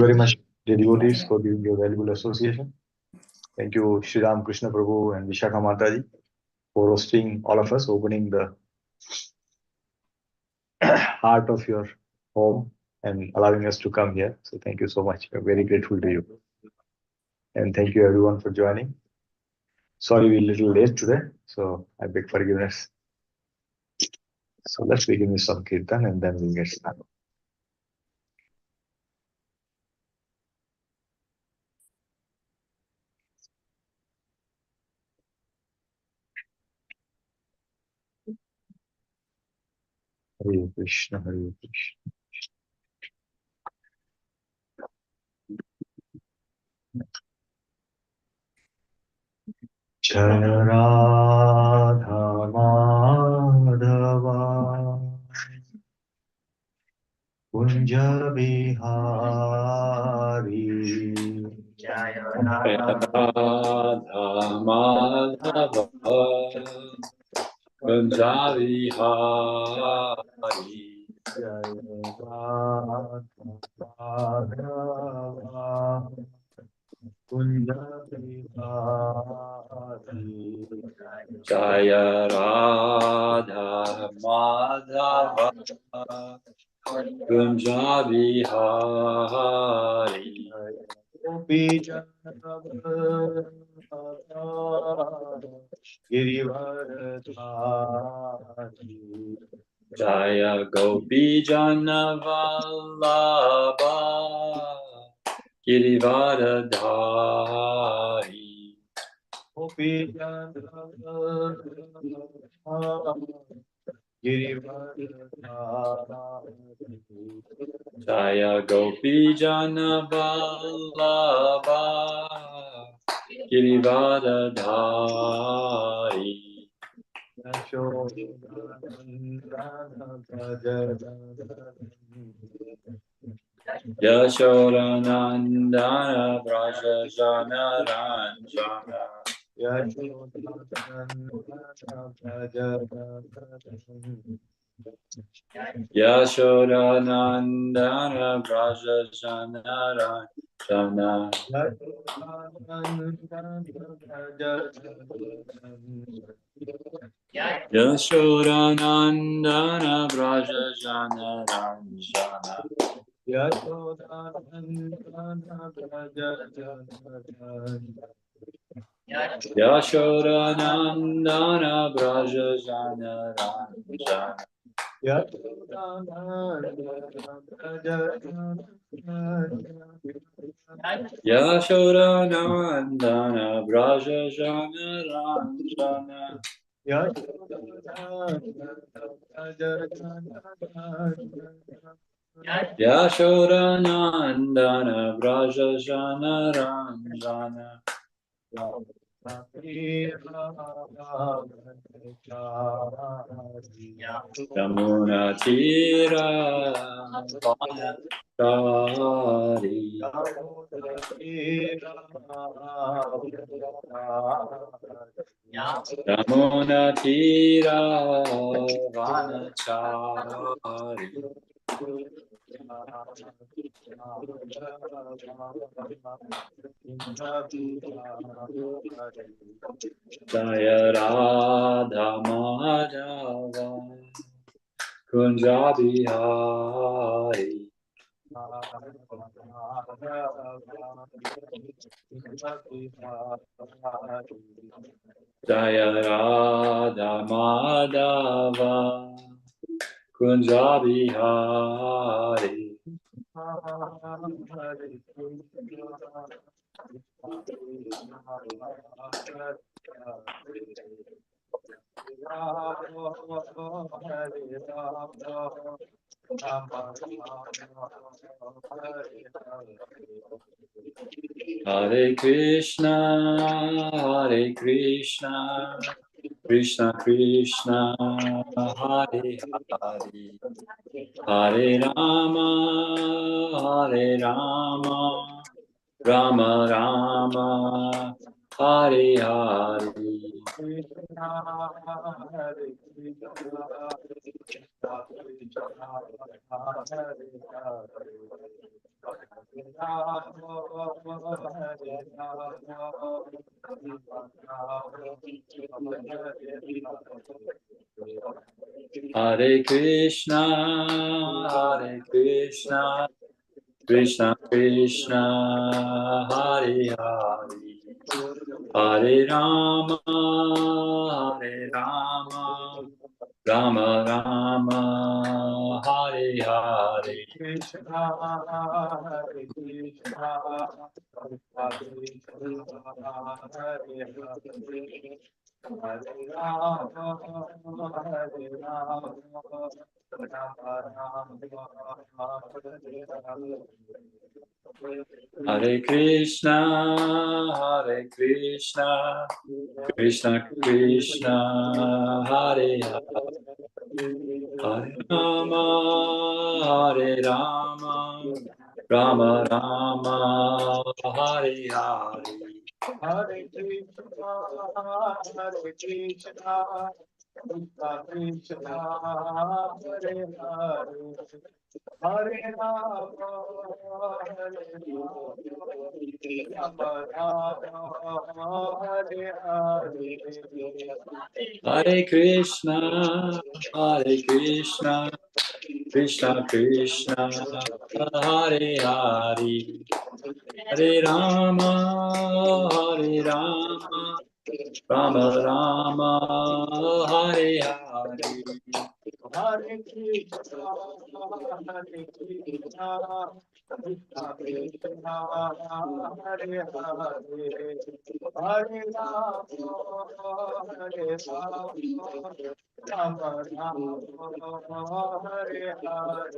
very much, the devotees, for giving your valuable association. Thank you, Sri Ram Krishna Prabhu and Vishakha Mataji, for hosting all of us, opening the heart of your home and allowing us to come here. So thank you so much. We're very grateful to you. And thank you everyone for joining. Sorry we're a little late today, so I beg forgiveness. So let's begin with some kirtan and then we'll get started. Hare Krishna, Hare Krishna. Jaya Radha Madhava Kunja Bihari Jaya Radha Madhava Kunja Bihari Jaya Radha Madhava Kunja Bihari Jaya Radha Madhava Kunja Bihari Gopi Girivaradhari Jaya Gopi Janavallabha Girivaradhari Gopi Girivaradhari Jaya Gopi Janavallabha Girivaradhari Yashodanandana Braja Jana Ranjana Yashodanandana Braja Jana Ranjana Yashodanandana Braja Jana Ranjana Yashodanandana Braja Jana Ranjana Yashodanandana Braja Jana Ranjana Yashodanandana Braja Jana Ranjana Yamuna Tira Vanachari Yamuna Tira Vanachari Jaya Radha Madhava Kunja Bihari Jaya Radha Madhava Kunja Bihari Hare Krishna, Hare Krishna, Krishna Krishna, Hare Hare, Hare Rama, Hare Rama, Rama Rama, Hare Hare. Krishna, Hare Krishna, Krishna Krishna, Hare Hare Krishna, Hare Krishna, Krishna Krishna, Hare Hare, Hare Rama, Hare Rama, Rama Rama, Hare Hare. Krishna, Hare Krishna, Krishna Krishna, Hare Hare. Hare Rama, Hare Rama, Rama Rama, Hare Krishna, Hare Krishna, Krishna Krishna, Hare Hare, Hare Rama, Hare Rama, Rama Rama, Hare Hare. Hare Krishna, Hare Krishna, Krishna Krishna, Hare Hare. Hare Rama, Hare Rama, Rama Hare Hare. Hare Krishna, Hare Krishna, Krishna Krishna, Hare Hare, Hare Rama, Hare Rama, Rama Rama, Hare Hare. Hare Krishna, Hare Krishna, Krishna Krishna, Hare Hare. Hare Rama, Hare Rama, Rama Rama, Hare Hare.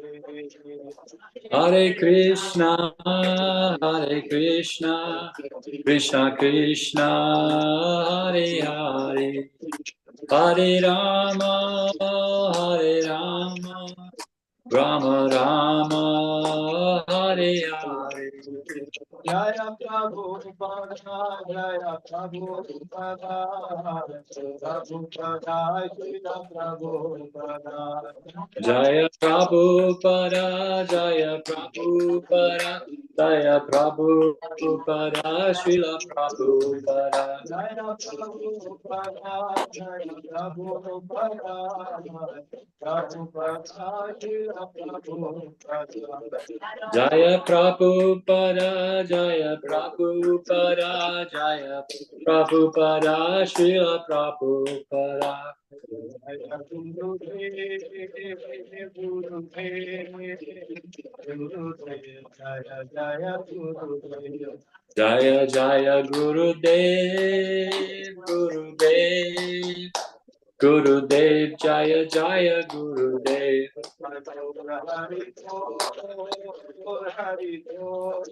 Hare Krishna, Hare Krishna, Krishna Krishna, Hare Hare, Hare Rama, Hare Rama, Rama Rama, Hare Hare. Jaya Prabhupada, Jaya Prabhupada, Prabhupada, Shila Prabhupada. Jaya Prabhupada, Jaya Prabhupada, Jaya Prabhupada, Srila Prabhupada. Jaya Prabhupada, Jaya Prabhupada, Prabhupada, Shila Prabhupada. Jaya Prabhupada, Jaya Prabhupada, Jaya Prabhupada, Srila Prabhupada. Jaya Guru Dev, Guru Dev, Guru Dev, Jaya Jaya Guru Dev. Jaya Jaya Gurudev, Gurudev, Gurudev, Jaya Jaya Gurudev. Hari Bol, Hari Bol,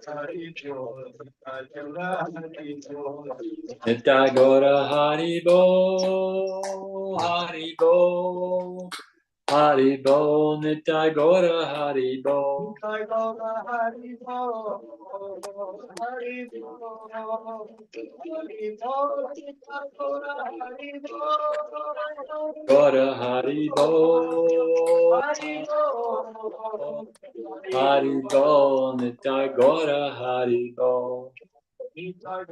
Hari Bol, Hari Bol. Nitai Gora Haribo, Haribo, Haribo, Nitai Gora Haribo. Hari Bol, Hari Bol, Hari Bol, Hari Bol, Hari Bol. Gora Haribo, Haribo, Nitai Gora Haribo. Nitai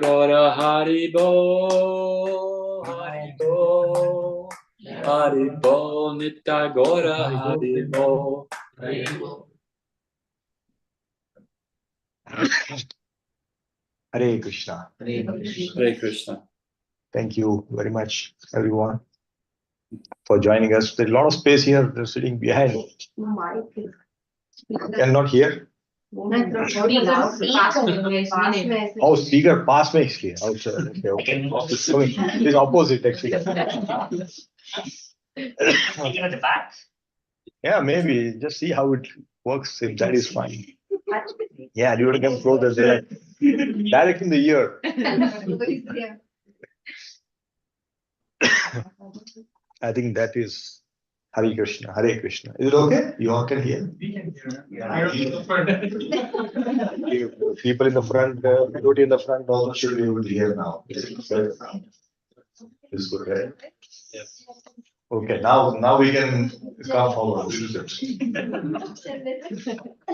Gora Haribo, Haribo, Haribo, Nitai Gora Haribo. Hare Krishna. Hare Krishna. Thank you very much, everyone, for joining us. There's a lot of space here. They're sitting behind. Cannot hear. Oh, speaker pass में इसलिए. Oh, sure. Okay. It's opposite actually. At the back. Yeah, maybe just see how it works. If that is fine. Yeah, you would come closer there. Direct in the ear. I think that is Hare Krishna, Hare Krishna. Is it okay? You all can hear? We can hear. People in the front, devotee in the front also should be able to hear now. It's good, right? Yes. Okay, now we can come forward.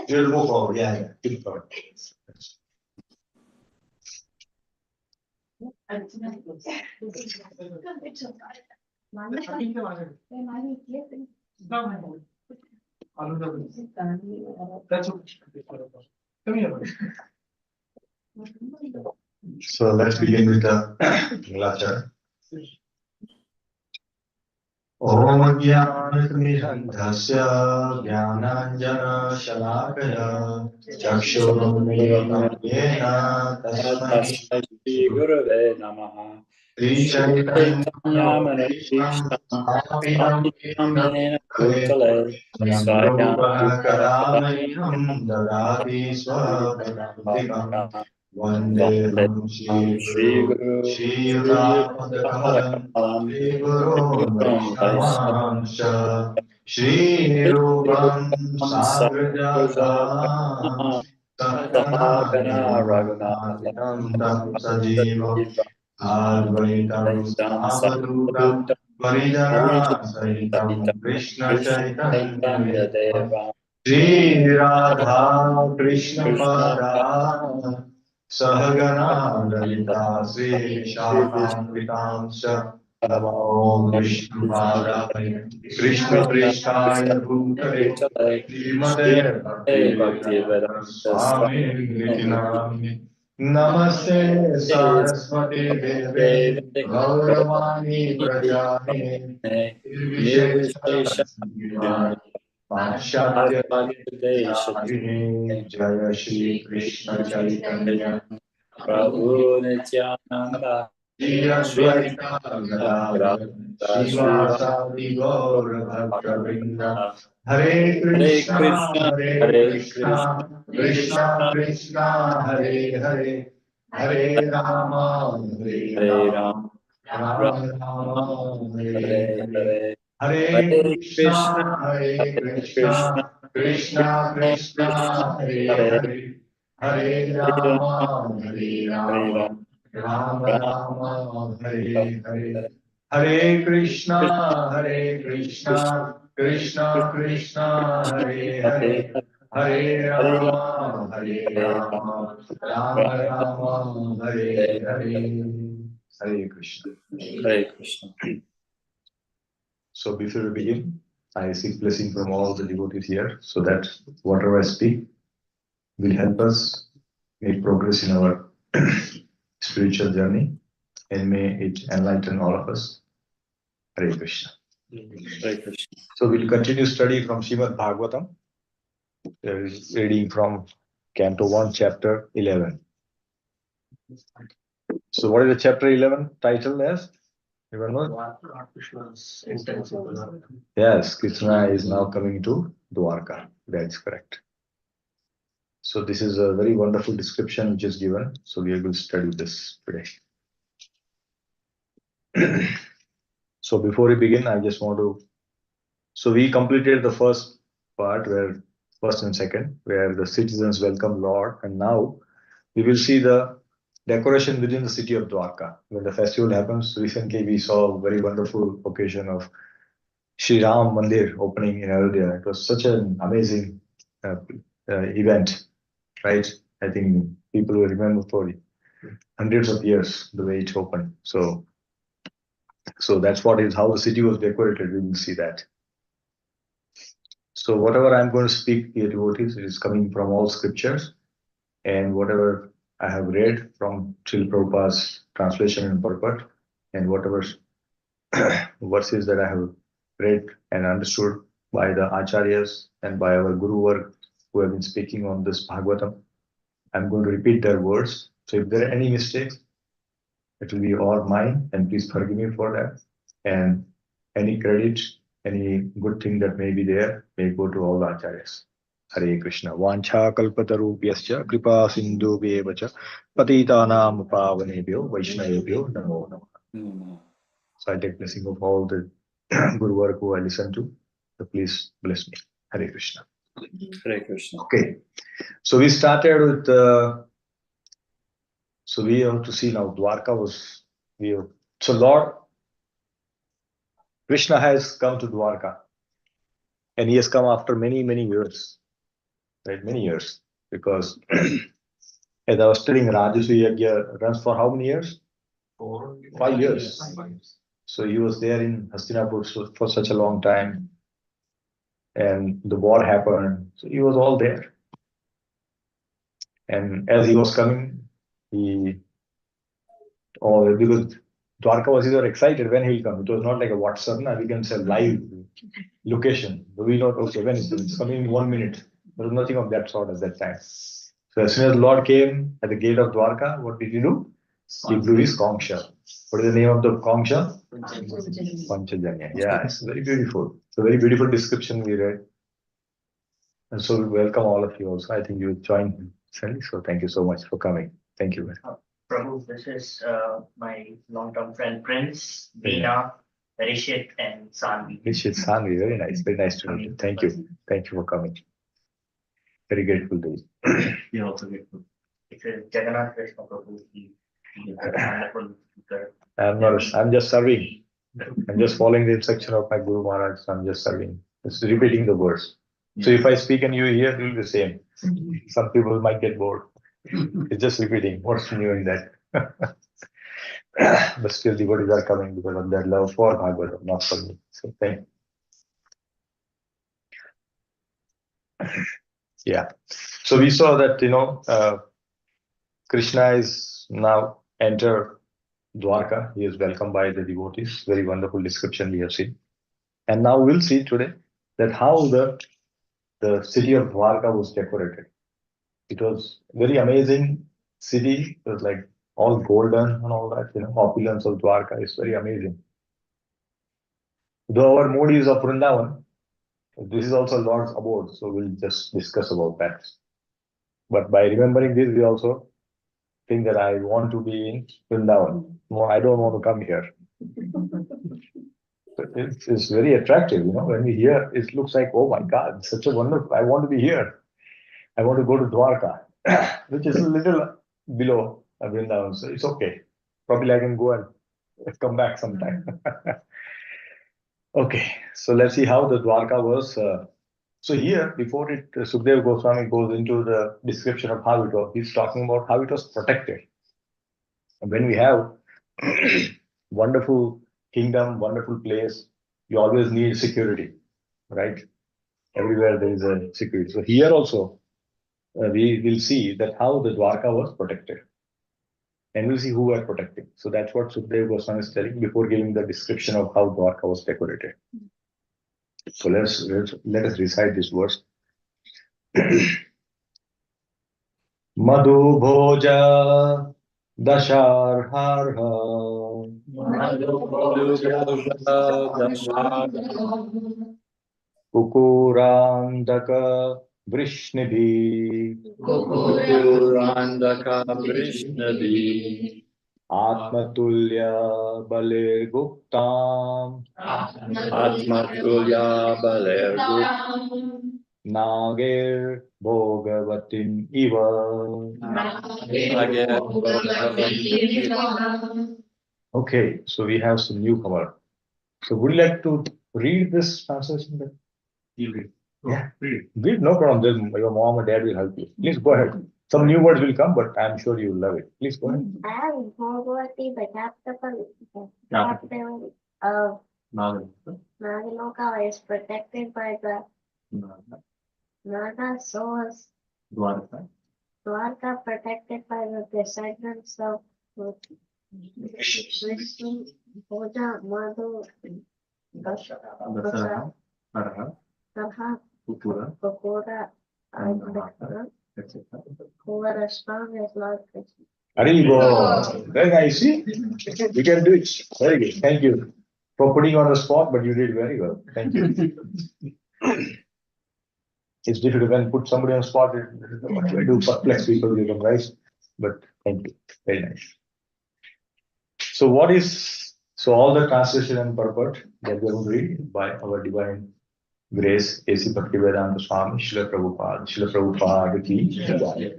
We'll move forward. Yeah. Keep forward. That's okay. Come here. So let's begin with the Lachar. Om Jnanatmirandhasya Jnananjana Shalakaya Chakshurunmilitam Yena Tasmai Tasmai Shri Gurave Namaha. Shri Shri Chaitanya Chaitanya Krishna Manavisham Stapitam Stapitam Yena Yena Bhutale Bhutale Swayam Swayam Rupa Rupa Kadamayam Dadati Swabhadantikam Kadam Vandeham Vandeham Shri Shri Guru Guru Shri Shri Yudapadakalam Yudapadakalam Shri Shri Guru Guru Vaishnavansha Shri Rupam Sagrajatam Sahagana Raghunatha Sahaganam Tam Sajivam Advaitam Saitam Savadutam Savadutam Parijana Saitam Sahitam Krishna Krishna Chaitanya Chaitanya Deva Shri Radha Krishna Krishna Pada Sahagana Lalita Sri Krishna Vishakam Namo Vishnu Padaya Krishna Prishthaya Bhutale Srimate Bhakti Bhaktivedanta Vedanta Swami Swami Nitinami Namaste Saraswati Deve Gauravani Prachari Nirvishesha Nirvishesha Paschatya Jaya Shri Krishna Chaitanya Prabhu Nityananda Shri Shri Advaita Gadadhar Advaita Shiva Srivasadi Gaura Bhakta Vrinda Hare Hare Krishna Krishna Hare Hare Krishna Krishna Krishna Krishna Hare Hare Hare Rama Hare Hare Ram Rama Ram Rama Rama Hare Hare Hare Hare Hare Hare Krishna Krishna Hare Hare Krishna Krishna Krishna Krishna Krishna Hare Hare Hare Hare Hare Rama Hare Hare Rama Ram Rama Ram Rama Hare Hare Hare Hare Krishna Krishna Hare Krishna Krishna Krishna Hare Hare Hare Hare Hare Ram Rama Hare Hare Ram Rama Rama Ram Rama Hare Hare Hare Krishna. Hare Krishna. So before we begin, I seek blessing from all the devotees here so that whatever I speak will help us make progress in our spiritual journey and may it enlighten all of us. Hare Krishna. Hare Krishna. So we'll continue study from Srimad Bhagavatam, reading from Canto 1, Chapter 11. So what is the Chapter 11 title as? Anyone knows? Yes, Krishna is now coming to Dwarka. That's correct. So this is a very wonderful description which is given. So we are going to study this today. So before we begin, I just want to. So we completed the first part, where first and second, where the citizens welcome Lord, and now we will see the decoration within the city of Dwarka. When the festival happens, recently we saw a very wonderful occasion of Sri Ram Mandir opening in Ayodhya. It was such an amazing event, right? I think people will remember for hundreds of years the way it opened. So that's what is how the city was decorated. We will see that. So whatever I'm going to speak here, devotees, is coming from all scriptures, and whatever I have read from Srila Prabhupada's translation and purport, and whatever verses that I have read and understood by the acharyas and by our guru work who have been speaking on this Bhagavatam, I'm going to repeat their words. So if there are any mistakes, it will be all mine, and please forgive me for that. And any credit, any good thing that may be there, may go to all the acharyas. Hare Krishna. Vancha kalpatarupyascha kripa sindhu bevacha patitanam pavanebhyo vaishnavebhyo namo namo. Mm. So I take blessing of all the guru work who I listen to, So please bless me. Hare Krishna. Hare Krishna. Okay. So we started with, so we have to see now, Dwarka was, so Lord Krishna has come to Dwarka, and he has come after many, many years, right? Many years, because as I was telling, Rajasuya Yagya runs for how many years? 5 years. So he was there in Hastinapur for such a long time, and the war happened. So he was all there. And as he was coming, because Dwarka was excited when he will come. It was not like a WhatsApp, now we can say live location. We know, okay, when it's coming in 1 minute. There was nothing of that sort at that time. So as soon as the Lord came at the gate of Dwarka, what did he do? He blew his conch shell. What is the name of the conch shell? Panchajanya. Yeah, it's very beautiful. It's a very beautiful description we read. And so we welcome all of you also. I think you joined recently, so thank you so much for coming. Thank you. Prabhu, this is my long-term friend Prince, Meena, Rishit, and Sanvi. Rishit, Sanvi, very nice to meet you. Thank you for coming. Very grateful to you. You're also grateful. It's a Jagannath Krishna Prabhu. He is a wonderful speaker. I'm just serving. I'm just following the instruction of my Guru Maharaj. So I'm just serving. Just repeating the words. So if I speak and you hear, it will be the same. Some people might get bored. It's just repeating. What's new in that? But still, devotees are coming because of their love for Bhagavatam, not for me. So thank you. Yeah. So we saw that, Krishna is now entered Dwarka. He is welcomed by the devotees. Very wonderful description we have seen. And now we'll see today that how the city of Dwarka was decorated. It was very amazing city. It was like all golden and all that, opulence of Dwarka is very amazing. Though our mood is of Vrindavan, this is also Lord's abode, so we'll just discuss about that. But by remembering this, we also think that I want to be in Vrindavan. No, I don't want to come here. It's very attractive, when we hear, it looks like, oh my God, such a wonderful, I want to be here. I want to go to Dwarka, which is a little below Vrindavan, so it's okay. Probably I can go and come back sometime. Okay, so let's see how the Dwarka was. So here, before Sukadeva Goswami goes into the description of how it was, he's talking about how it was protected. And when we have wonderful kingdom, wonderful place, you always need security, right? Everywhere there is a security. So here also, we will see that how the Dwarka was protected. And we'll see who were protecting. So that's what Sukadeva Goswami is telling before giving the description of how Dwarka was decorated. So let us recite this verse. Madhu Bhoja Dasharharha Kukurandaka Vrishnibhi Kurandaka Vrishnavi Atmatulya Balir Guptam Atmatulya Baler Guptam Nagir Bhogavatim Iva. Okay, so we have some newcomer. So would you like to read this translation? You read. Yeah. Read. Read, no problem. Then your mom or dad will help you. Please go ahead. Some new words will come, but I'm sure you will love it. Please go ahead. Bhagavati, the capital of Nagaloka is protected by the Naga souls. Dwarka. Dwarka protected by the descendants of Vishnu, Bhoja, Madhu, Dasara. Arha. Sarha, Kupura. Pakora, and Krishna, Etc. who are as strong as Lord Krishna. Haribo. Very nice. See? You can do it. Very good. Thank you for putting you on the spot, but you did very well. Thank you. It's difficult when put somebody on the spot. What do I do? Perplex people, you know, right? But thank you. Very nice. So all the translation and purport that we are going to read by our divine Grace, A.C. Bhaktivedanta Swami, Srila Prabhupada ki jai.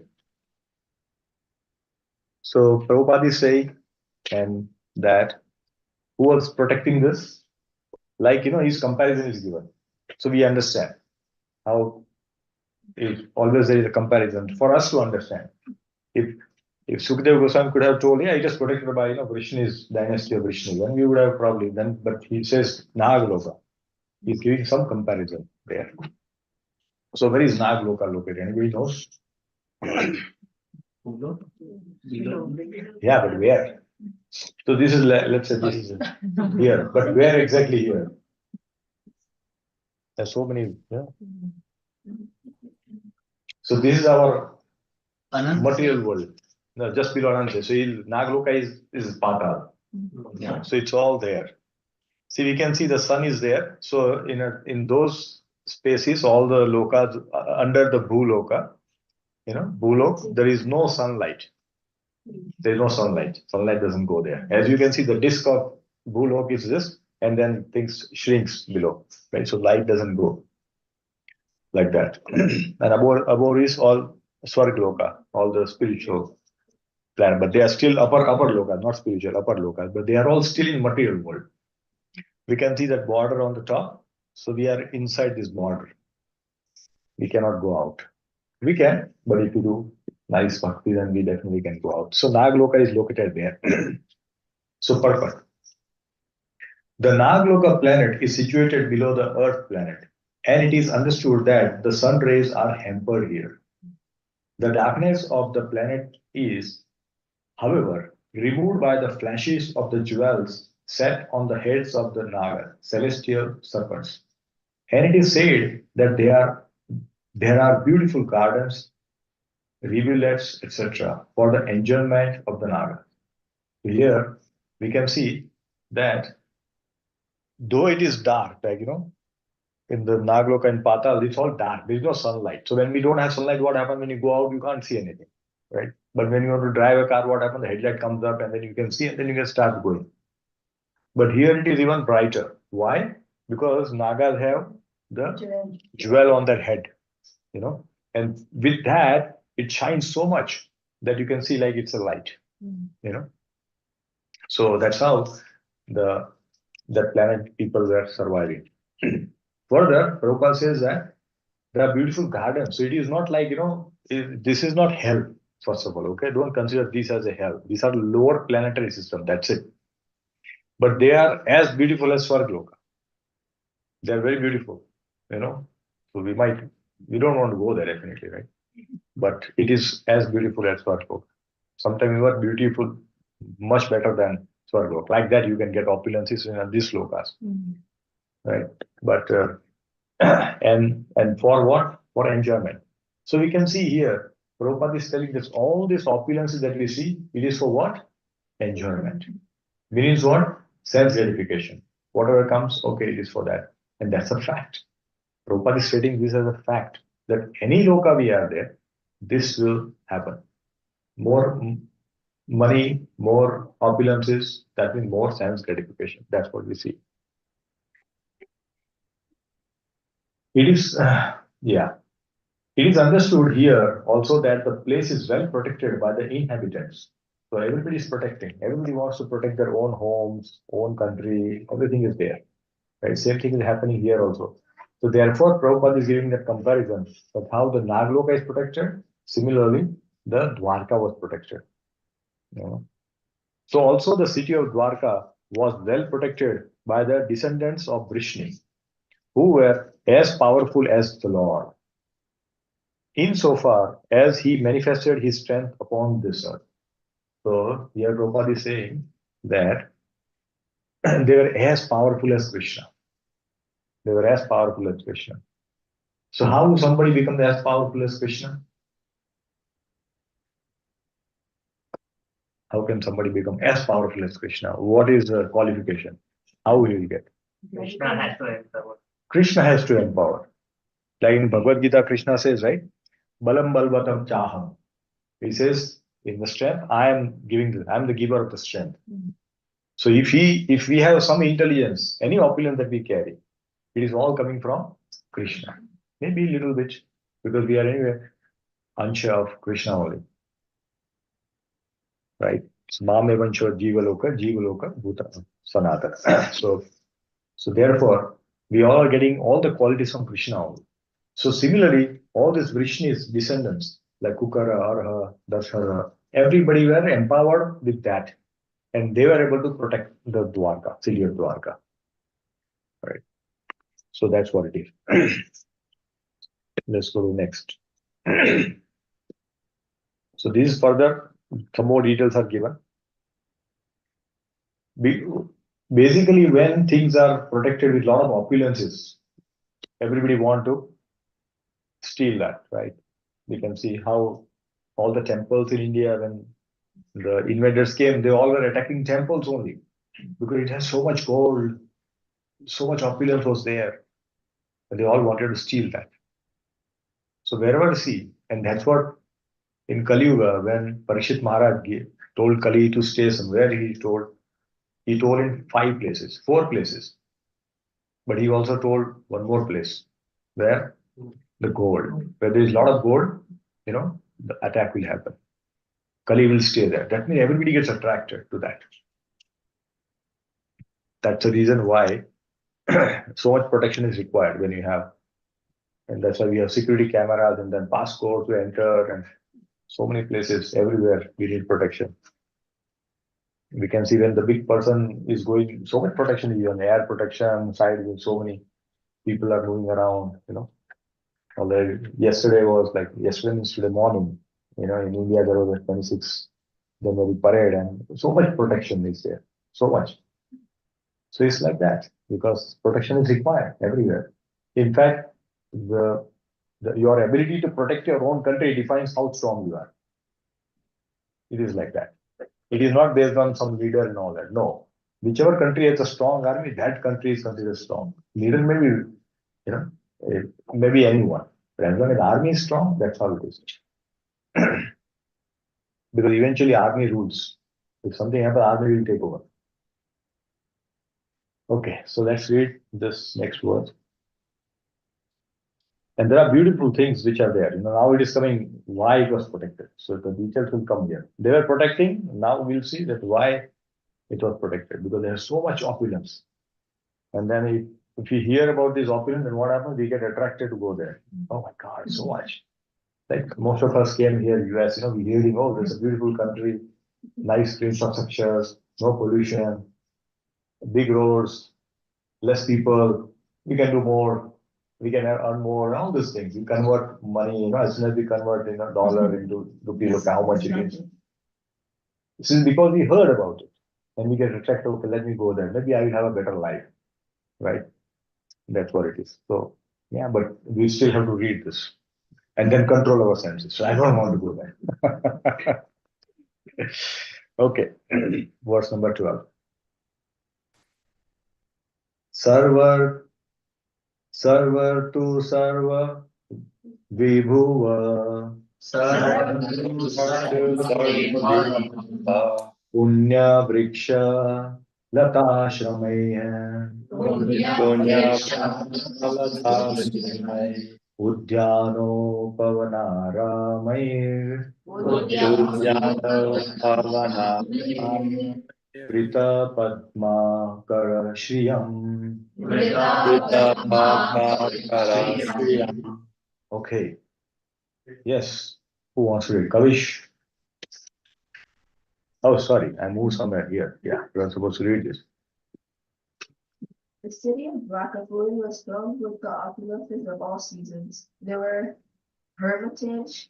So Prabhupada is saying, and that who was protecting this? Like, his comparison is given. So we understand how always there is a comparison for us to understand. If Sukadeva Goswami could have told, yeah, it is protected by, Vrishni's dynasty of Vrishni, then we would have probably then, but he says Nagaloka. He's giving some comparison there. So where is Nagaloka located? Anybody knows? Below. Below. Yeah, but where? So this is, let's say this is here, but where exactly here? There's so many, yeah. So this is our material world. No, just below Ananta. So Nagaloka is Patal. Yeah. So it's all there. See, we can see the sun is there. So in those spaces, all the lokas under the Bhuloka, Bhulok, there is no sunlight. There is no sunlight. Sunlight doesn't go there. As you can see, the disk of Bhulok is this, and then things shrinks below, right? So light doesn't go like that. And above is all Swargloka, all the spiritual planet, but they are still upper loka, not spiritual, upper loka, but they are all still in material world. We can see that border on the top. So we are inside this border. We cannot go out. We can, but if you do nice bhakti, then we definitely can go out. So Nagaloka is located there. So perfect. The Nagaloka planet is situated below the Earth planet, and it is understood that the sun rays are hampered here. The darkness of the planet is, however, removed by the flashes of the jewels set on the heads of the Naga, celestial serpents. And it is said that there are beautiful gardens, rivulets, etc., for the enjoyment of the Naga. Here we can see that though it is dark, like in the Nagaloka and Patal, it's all dark. There's no sunlight. So when we don't have sunlight, what happens when you go out? You can't see anything, right? But when you want to drive a car, what happens? The headlight comes up, and then you can see, and then you can start going. But here it is even brighter. Why? Because Nagas have the jewel on their head, and with that, it shines so much that you can see like it's a light, So that's how that planet people were surviving. Further, Prabhupada says that there are beautiful gardens. So it is not like, this is not hell, first of all, okay? Don't consider this as a hell. These are lower planetary system, that's it. But they are as beautiful as Swargloka. They are very beautiful, So we don't want to go there definitely, right? But it is as beautiful as Swargloka. Sometimes even beautiful, much better than Swargloka. Like that, you can get opulences in these lokas, right? But and for what? For enjoyment. So we can see here, Prabhupada is telling us all these opulences that we see, it is for what? Enjoyment. Means what? Sense gratification. Whatever comes, okay, it is for that. And that's a fact. Prabhupada is stating this as a fact that any loka we are there, this will happen. More money, more opulences, that means more sense gratification. That's what we see. It is, It is understood here also that the place is well protected by the inhabitants. So everybody is protecting. Everybody wants to protect their own homes, own country, everything is there. Right? Same thing is happening here also. So therefore, Prabhupada is giving that comparison of how the Nagaloka is protected. Similarly, the Dwarka was protected. So also the city of Dwarka was well protected by the descendants of Vrishni, who were as powerful as the Lord, insofar as he manifested his strength upon this earth. So here Prabhupada is saying that they were as powerful as Krishna. They were as powerful as Krishna. So how will somebody become as powerful as Krishna? How can somebody become as powerful as Krishna? What is the qualification? How will you get? Krishna has to empower. Krishna has to empower. Like in Bhagavad Gita, Krishna says, right? Balam balvatam chaham. He says, in the strength, I am the giver of the strength. So if we have some intelligence, any opulence that we carry, it is all coming from Krishna. Maybe a little bit, because we are anyway ansha of Krishna only. Right? So Mamevancho Jiva Loka, Bhuta Sanatana. So therefore, we all are getting all the qualities from Krishna only. So similarly, all these Vrishnis descendants, like Kukara, Arha, Dashara, everybody were empowered with that. And they were able to protect the Dwarka, city of Dwarka. Right. So that's what it is. Let's go to next. So this is further, some more details are given. Basically, when things are protected with a lot of opulences, everybody want to steal that, right? We can see how all the temples in India, when the invaders came, they all were attacking temples only because it has so much gold, so much opulence was there, and they all wanted to steal that. So wherever you see, and that's what in Kali Yuga, when Parishit Maharaj told Kali to stay somewhere, he told in 5 places, 4 places. But he also told one more place where the gold, where there is a lot of gold, the attack will happen. Kali will stay there. That means everybody gets attracted to that. That's the reason why so much protection is required when you have, and that's why we have security cameras and then passcode to enter and so many places everywhere we need protection. We can see when the big person is going, so much protection is on air protection side, so many people are moving around, Although yesterday means today morning, in India there was a 26 January parade and so much protection is there, so much. So it's like that because protection is required everywhere. In fact, your ability to protect your own country defines how strong you are. It is like that. It is not based on some leader and all that. No, whichever country has a strong army, that country is considered strong. Leader may be, maybe anyone. But as long as the army is strong, that's how it is. Because eventually army rules. If something happens, army will take over. Okay, so let's read this next word. And there are beautiful things which are there. Now it is coming why it was protected. So the details will come here. They were protecting. Now we'll see that why it was protected, because there's so much opulence. And then if you hear about this opulence, then what happens? We get attracted to go there. Oh my God, so much. Like most of us came here, US, we hearing, oh, there's a beautiful country, nice infrastructures, no pollution, big roads, less people, we can do more, we can earn more, all these things. We convert money, as soon as we convert dollar into rupees, look how much it is. This is because we heard about it. And we get attracted, okay, let me go there. Maybe I will have a better life, right? That's what it is. So, yeah, but we still have to read this and then control our senses. So I don't want to go there. Okay, verse number 12. Sarvar tu sarva vibhuva punya vriksha lata shramaya udyano pavanaramay Prita Padma Karashriyam. Okay. Yes. Who wants to read? Kavish? Oh, sorry. I moved somewhere here. Yeah, you're supposed to read this. The city of Rakapuri was filled with the opulences of all seasons. There were hermitages,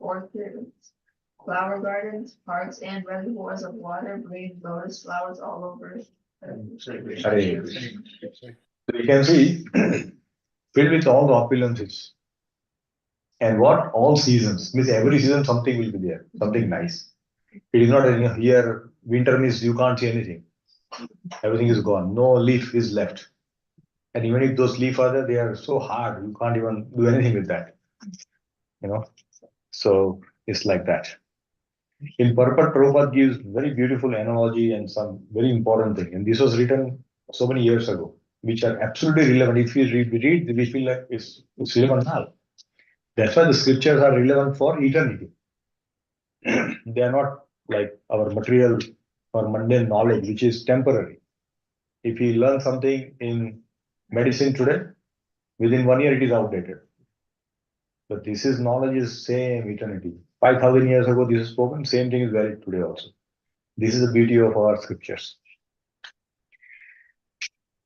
orchards, flower gardens, parks, and reservoirs of water, breeding lotus flowers all over. Hare Krishna. So you can see, filled with all the opulences. And what? All seasons. Means every season something will be there, something nice. It is not here, winter means you can't see anything. Everything is gone. No leaf is left. And even if those leaves are there, they are so hard, you can't even do anything with that. So it's like that. In Purport, Prabhupada gives very beautiful analogy and some very important thing. And this was written so many years ago. which are absolutely relevant. If we read, we feel like it's relevant now. That's why the scriptures are relevant for eternity. They are not like our material or mundane knowledge, which is temporary. If we learn something in medicine today, within 1 year it is outdated. But this is knowledge is same eternity. 5,000 years ago this is spoken, same thing is valid today also. This is the beauty of our scriptures.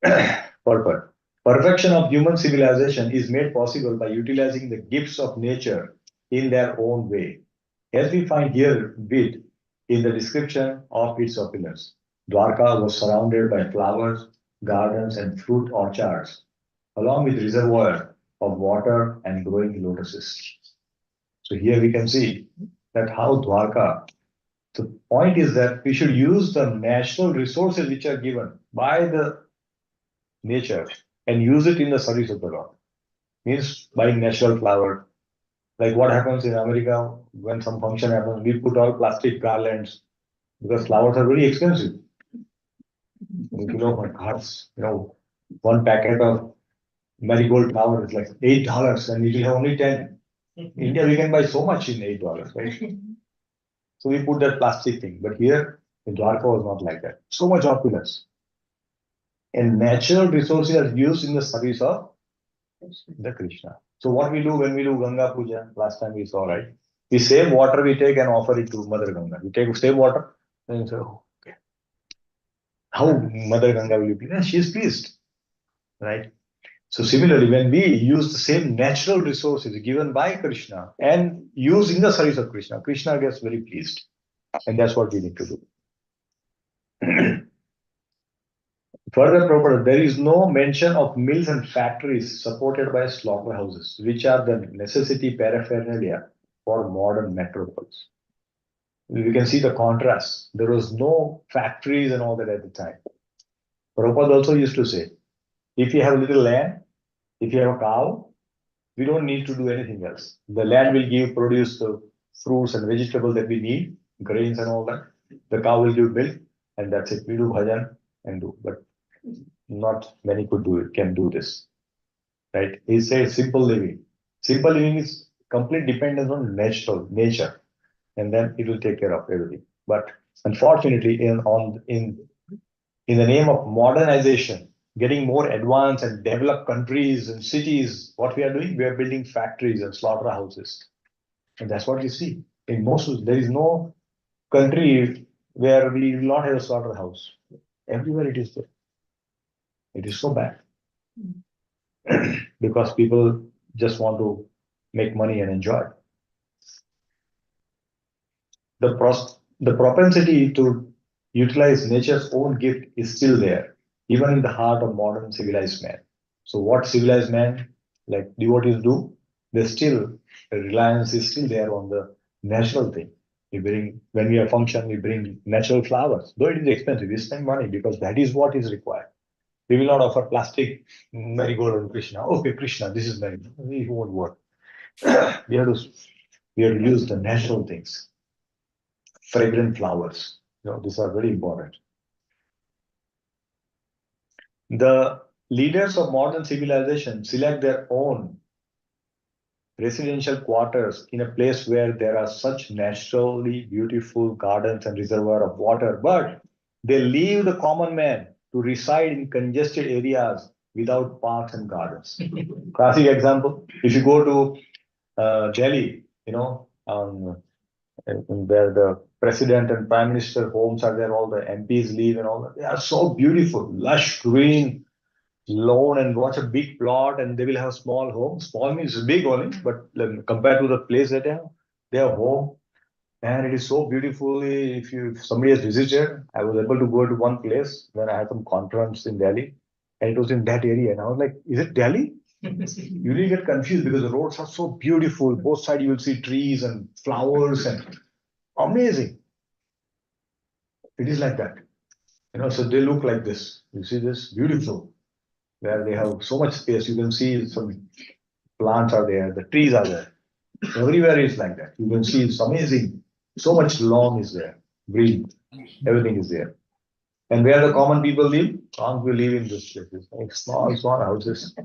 Purpose. Perfection of human civilization is made possible by utilizing the gifts of nature in their own way. As we find here with in the description of its opulence, Dwarka was surrounded by flowers, gardens, and fruit orchards, along with reservoir of water and growing lotuses. So here we can see that how Dwarka, the point is that we should use the natural resources which are given by the nature and use it in the service of the Lord. Means buying natural flower. Like what happens in America when some function happens, we put all plastic garlands because flowers are very expensive. My cards, one packet of marigold flower is like $8 and we will have only 10. In India, we can buy so much in $8, right? So we put that plastic thing. But here in Dwarka was not like that. So much opulence. And natural resources are used in the service of the Krishna. So what we do when we do Ganga Puja, last time we saw, right? The same water we take and offer it to Mother Ganga. We take the same water and say, oh, okay. How Mother Ganga will you be? She is pleased, right? So similarly, when we use the same natural resources given by Krishna and use in the service of Krishna, Krishna gets very pleased. And that's what we need to do. Further, Prabhupada, there is no mention of mills and factories supported by slaughterhouses, which are the necessity paraphernalia for modern metropoles. We can see the contrast. There was no factories and all that at the time. Prabhupada also used to say, if you have a little land, if you have a cow, we don't need to do anything else. The land will produce the fruits and vegetables that we need, grains and all that. The cow will give milk, and that's it. We do bhajan and do, but not many can do this, right? He says simple living. Simple living is complete dependence on nature, and then it will take care of everything. But unfortunately, in the name of modernization, getting more advanced and developed countries and cities, what we are doing, we are building factories and slaughterhouses, and that's what you see. In most, there is no country where we will not have a slaughterhouse. Everywhere it is there. It is so bad because people just want to make money and enjoy. The propensity to utilize nature's own gift is still there, even in the heart of modern civilized man. So what civilized man, like devotees do, the reliance is still there on the natural thing. When we are function, we bring natural flowers. Though it is expensive, we spend money because that is what is required. We will not offer plastic marigold on Krishna. Okay, Krishna, this is marigold. It won't work. we have to use the natural things. Fragrant flowers. These are very important. The leaders of modern civilization select their own residential quarters in a place where there are such naturally beautiful gardens and reservoir of water, but they leave the common man to reside in congested areas without parks and gardens. Classic example, if you go to Delhi, where the president and prime minister homes are there, all the MPs live and all that. They are so beautiful, lush green lawn and watch a big plot, and they will have a small home. Small means big only, but compared to the place that they have home, and it is so beautifully. If somebody has visited, I was able to go to one place when I had some conference in Delhi, and it was in that area, and I was like, "Is it Delhi?" You really get confused because the roads are so beautiful. Both sides you will see trees and flowers and amazing. It is like that. So they look like this. You see this? Beautiful. Where they have so much space. You can see some plants are there, the trees are there. Everywhere is like that. You can see it's amazing. So much lawn is there. Green. Everything is there. And where the common people live? Can't we live in this places? Like small houses.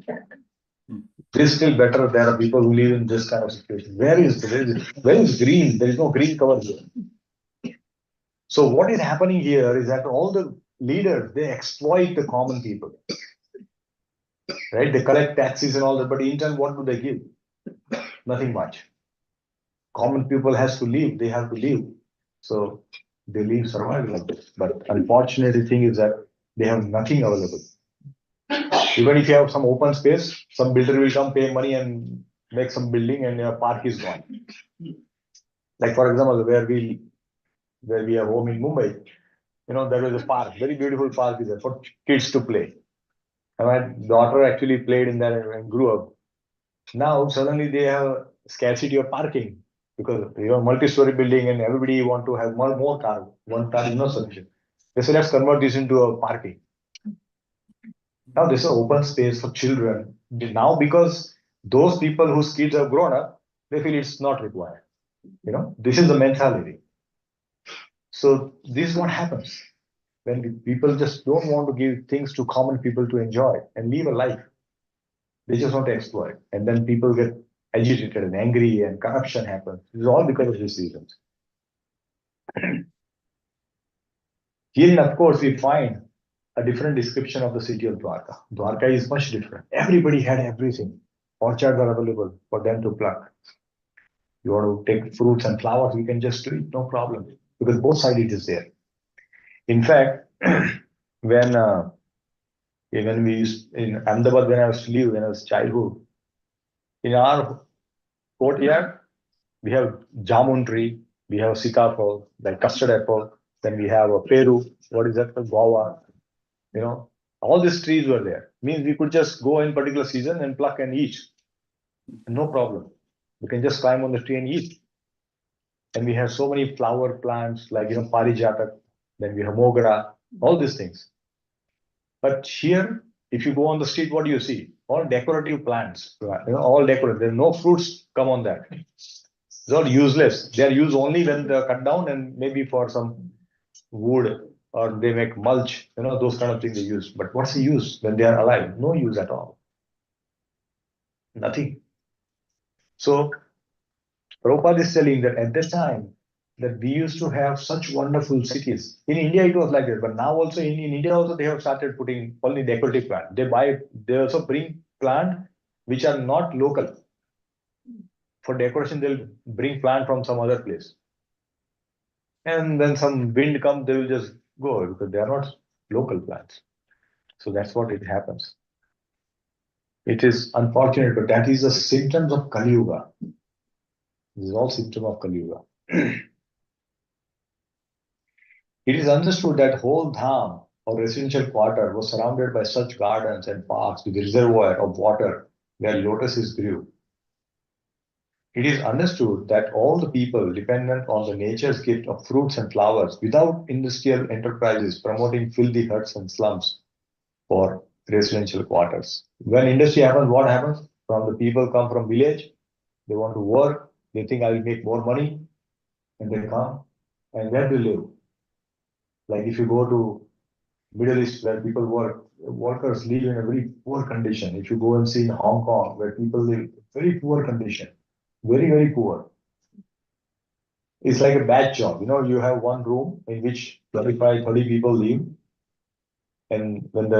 This is still better. There are people who live in this kind of situation. Where is green? There is no green cover here. So what is happening here is that all the leaders, they exploit the common people, right? They collect taxes and all that, but in turn, what do they give? Nothing much. Common people has to live. They have to live. So they live survival like this. But unfortunately thing is that they have nothing available. Even if you have some open space, some builder will come, pay money and make some building and your park is gone. Like for example, where we have home in Mumbai, there was a park, very beautiful park is there for kids to play. And my daughter actually played in there and grew up. Now suddenly they have scarcity of parking because you have multi-story building and everybody want to have more car. One car is not sufficient. They say let's convert this into a parking. Now this is open space for children. Now because those people whose kids have grown up, they feel it's not required. This is the mentality. So this is what happens when people just don't want to give things to common people to enjoy and live a life. They just want to exploit. And then people get agitated and angry and corruption happens. This is all because of these reasons. Here, of course, we find a different description of the city of Dwarka. Dwarka is much different. Everybody had everything. Orchards are available for them to pluck. You want to take fruits and flowers, you can just do it, no problem. Because both sides it is there. In fact, when we used in Ahmedabad, when I was childhood, in our courtyard, we have jamun tree, we have sitafal, like custard apple, then we have a peru, what is that, guava, all these trees were there. Means we could just go in particular season and pluck and eat. No problem. We can just climb on the tree and eat. And we have so many flower plants like parijata, then we have mogra, all these things. But here, if you go on the street, what do you see? All decorative plants, all decorative. There's no fruits come on that. It's all useless. They are used only when they're cut down and maybe for some wood or they make mulch, those kind of things they use. But what's the use when they are alive? No use at all. Nothing. So Prabhupada is telling that at that time that we used to have such wonderful cities. In India it was like that, but now also in India also they have started putting only decorative plant. They also bring plant which are not local. For decoration, they'll bring plant from some other place. And then some wind comes, they will just go because they are not local plants. So that's what it happens. It is unfortunate, but that is the symptoms of Kali Yuga. This is all symptom of Kali Yuga. It is understood that whole dham or residential quarter was surrounded by such gardens and parks with a reservoir of water where lotuses grew. It is understood that all the people dependent on the nature's gift of fruits and flowers without industrial enterprises promoting filthy huts and slums for residential quarters. When industry happens, what happens? From the people come from village, they want to work, they think I will make more money, and they come. And where do they live? Like if you go to Middle East where people work, workers live in a very poor condition. If you go and see in Hong Kong where people live very poor condition, very, very poor. It's like a bad job. You have one room in which 25, 30 people live. And when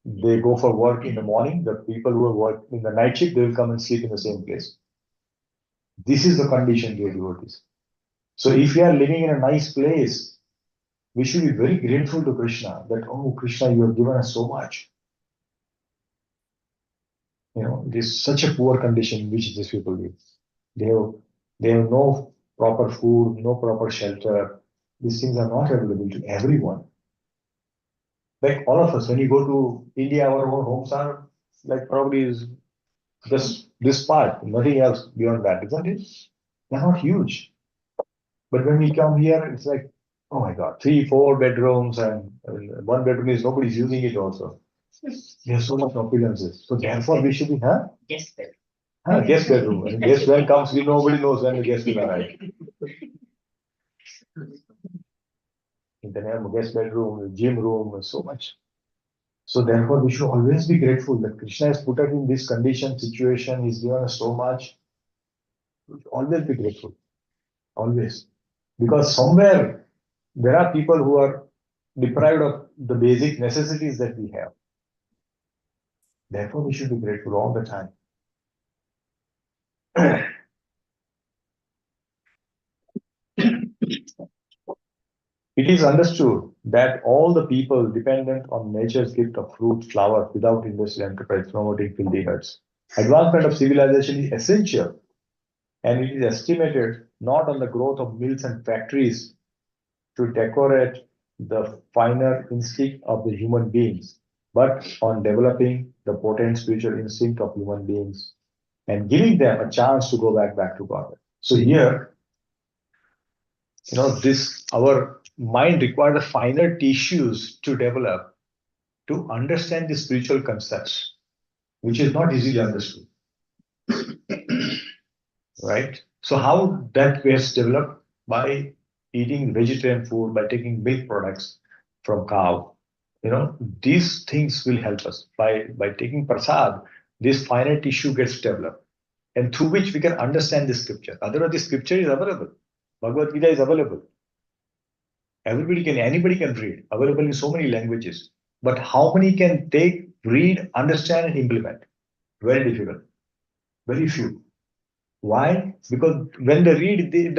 they go for work in the morning, the people who work in the night shift, they will come and sleep in the same place. This is the condition, dear devotees. So if you are living in a nice place, we should be very grateful to Krishna that, oh, Krishna, you have given us so much. It is such a poor condition in which these people live. They have no proper food, no proper shelter. These things are not available to everyone. Like all of us, when you go to India, our own homes are like probably is just this part, nothing else beyond that, isn't it? They're not huge. But when we come here, it's like, oh my God, 3, 4 bedrooms and one bedroom is nobody's using it also. There's so much opulences. So therefore we should be, Guest bed. Guest bedroom. And guest when comes, nobody knows when the guest will arrive. in the name of guest bedroom, gym room, so much. So therefore, we should always be grateful that Krishna has put us in this condition, situation, he's given us so much. We should always be grateful. Always. Because somewhere there are people who are deprived of the basic necessities that we have. Therefore, we should be grateful all the time. It is understood that all the people dependent on nature's gift of fruit, flower, without industrial enterprise promoting filthy herds. Advancement of civilization is essential, and it is estimated not on the growth of mills and factories to decorate the finer instinct of the human beings, but on developing the potent spiritual instinct of human beings and giving them a chance to go back to God. So here, this our mind requires the finer tissues to develop to understand the spiritual concepts, which is not easily understood. Right? So how that gets developed? By eating vegetarian food, by taking milk products from cow. These things will help us. By taking prasad, this finer tissue gets developed, and through which we can understand the scripture. Otherwise, the scripture is available. Bhagavad Gita is available. Anybody can read, available in so many languages. But how many can take, read, understand, and implement? Very difficult. Very few. Why? Because when they read, they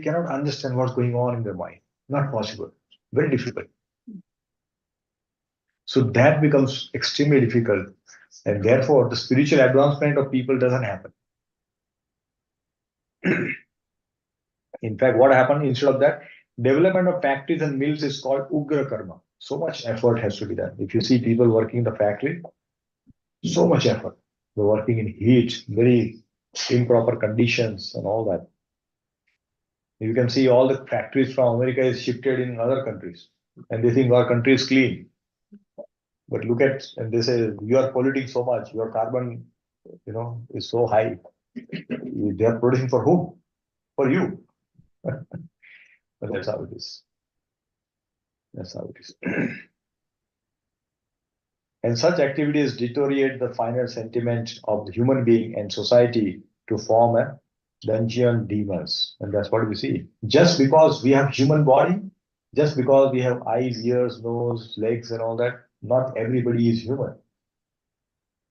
cannot understand what's going on in their mind. Not possible. Very difficult. So that becomes extremely difficult. And therefore, the spiritual advancement of people doesn't happen. In fact, what happened instead of that? Development of factories and mills is called Ugra Karma. So much effort has to be done. If you see people working in the factory, so much effort. They're working in heat, very improper conditions and all that. You can see all the factories from America is shifted in other countries. And they think our country is clean. But look at, and they say, you are polluting so much, your carbon, is so high. They are producing for whom? For you. But that's how it is. That's how it is. And such activities deteriorate the finer sentiment of the human being and society to form a dungeon demons. And that's what we see. Just because we have human body, just because we have eyes, ears, nose, legs, and all that, not everybody is human.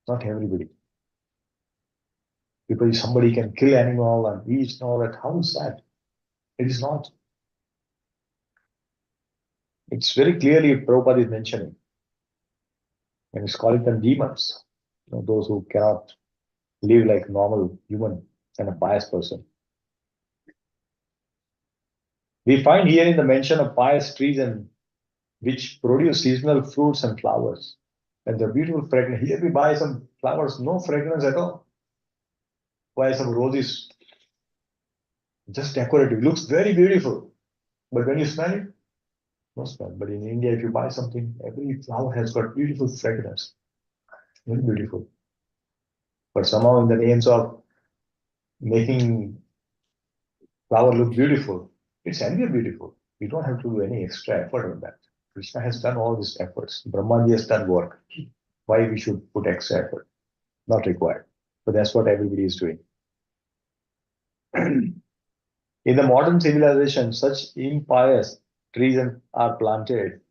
Not everybody. Because somebody can kill animal and eat and all that. How is that? It is not. It's very clearly Prabhupada is mentioning. And he's calling them demons. Those who cannot live like normal human and a pious person. We find here in the mention of pious trees and which produce seasonal fruits and flowers. And the beautiful fragrance. Here we buy some flowers, no fragrance at all. Buy some roses, just decorative. Looks very beautiful. But when you smell it, no smell. But in India, if you buy something, every flower has got beautiful fragrance. Very beautiful. But somehow in the names of making flower look beautiful, it's anyway beautiful. We don't have to do any extra effort on that. Krishna has done all these efforts. Brahmaji has done work. Why we should put extra effort? Not required. But that's what everybody is doing. In the modern civilization, such impious trees are planted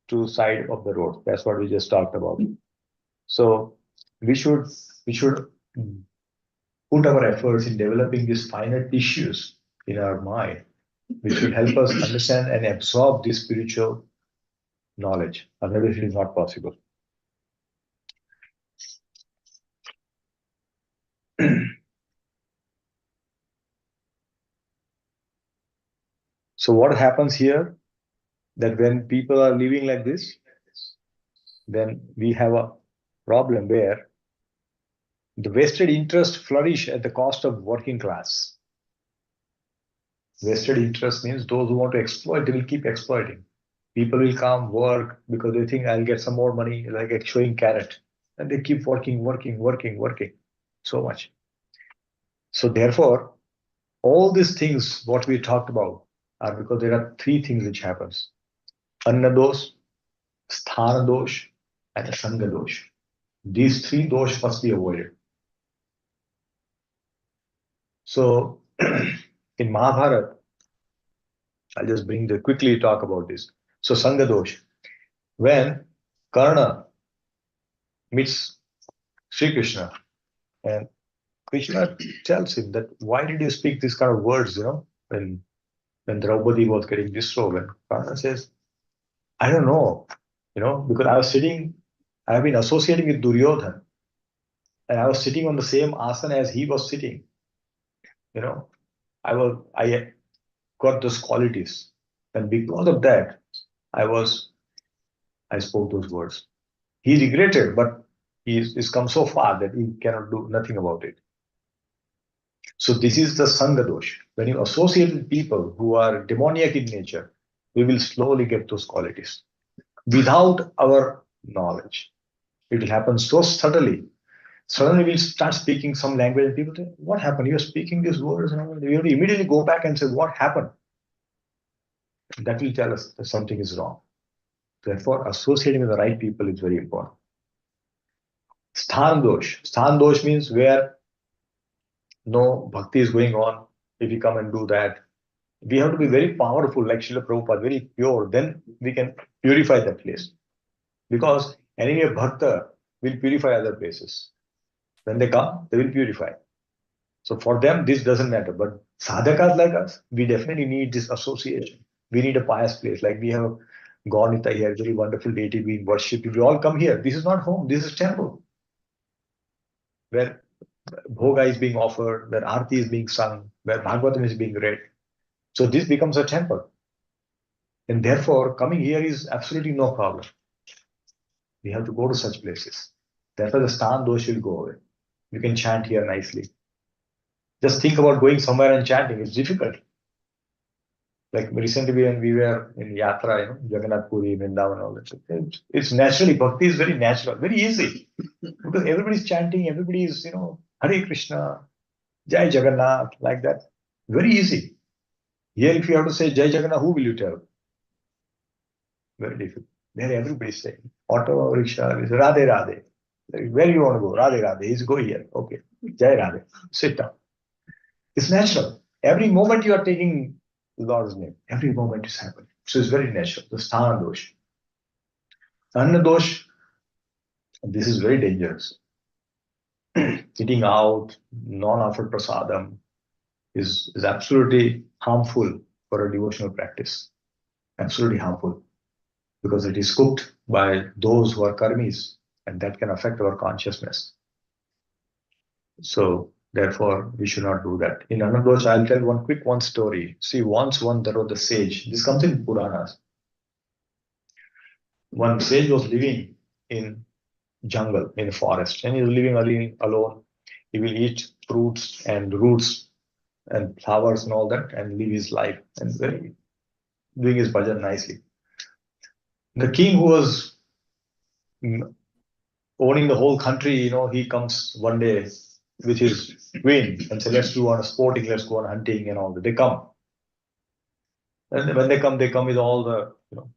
to side of the road. That's what we just talked about. So we should put our efforts in developing these finer tissues in our mind, which will help us understand and absorb this spiritual knowledge. Otherwise, it is not possible. So what happens here? That when people are living like this, then we have a problem where the vested interests flourish at the cost of working class. Vested interest means those who want to exploit, they will keep exploiting. People will come work because they think I'll get some more money, like showing carrot. And they keep working so much. So therefore, all these things, what we talked about, are because there are three things which happens. Anna dosh, sthana dosh, and sanga dosh. These three dosh must be avoided. So in Mahabharata, I'll just quickly talk about this. So sanga dosh. When Karna meets Sri Krishna, and Krishna tells him that why did you speak these kind of words, when Draupadi was getting disrobed, and Karna says, I don't know, because I have been associating with Duryodhan, and I was sitting on the same asana as he was sitting, you know, I got those qualities, and because of that, I spoke those words. He regretted, but he's come so far that he cannot do nothing about it. So this is the Sangha dosh. When you associate with people who are demoniac in nature, we will slowly get those qualities without our knowledge. It will happen so subtly. Suddenly we'll start speaking some language and people say, what happened? You're speaking these words. And we have to immediately go back and say, what happened? That will tell us that something is wrong. Therefore, associating with the right people is very important. Sthan dosh. Sthan dosh means where no bhakti is going on. If you come and do that, we have to be very powerful, like Srila Prabhupada, very pure. Then we can purify that place. Because enemy of bhakta will purify other places. When they come, they will purify. So for them, this doesn't matter. But sadhakas like us, we definitely need this association. We need a pious place. Like we have Gaunita here, very wonderful deity being worshipped. We all come here. This is not home. This is temple. Where bhoga is being offered, where arti is being sung, where Bhagavatam is being read. So this becomes a temple. And therefore, coming here is absolutely no problem. We have to go to such places. Therefore, the stan dosh will go away. You can chant here nicely. Just think about going somewhere and chanting. It's difficult. Like recently when we were in Yatra, Jagannath Puri, Vrindavan, all that. It's naturally, bhakti is very natural, very easy. Because everybody's chanting, everybody's, Hare Krishna, Jai Jagannath, like that. Very easy. Here, if you have to say Jai Jagannath, who will you tell? Very difficult. There everybody's saying. Auto, rickshaw, Radhe Radhe. Where you want to go? Radhe Radhe. He's go here. Okay. Jai Radhe. Sit down. It's natural. Every moment you are taking Lord's name. Every moment is happening. So it's very natural. The sthana dosh. Anna dosh, this is very dangerous. Eating out, non-offered prasadam is absolutely harmful for a devotional practice. Absolutely harmful. Because it is cooked by those who are karmis, and that can affect our consciousness. So therefore, we should not do that. In Anadosh, I'll tell one story. See, once there was a sage. This comes in Puranas. One sage was living in jungle, in the forest, and he was living alone. He will eat fruits and roots and flowers and all that, and live his life, and doing his bhajan nicely. The king, who was owning the whole country, he comes one day with his queen and say, let's go on hunting and all that. They come. And when they come with all the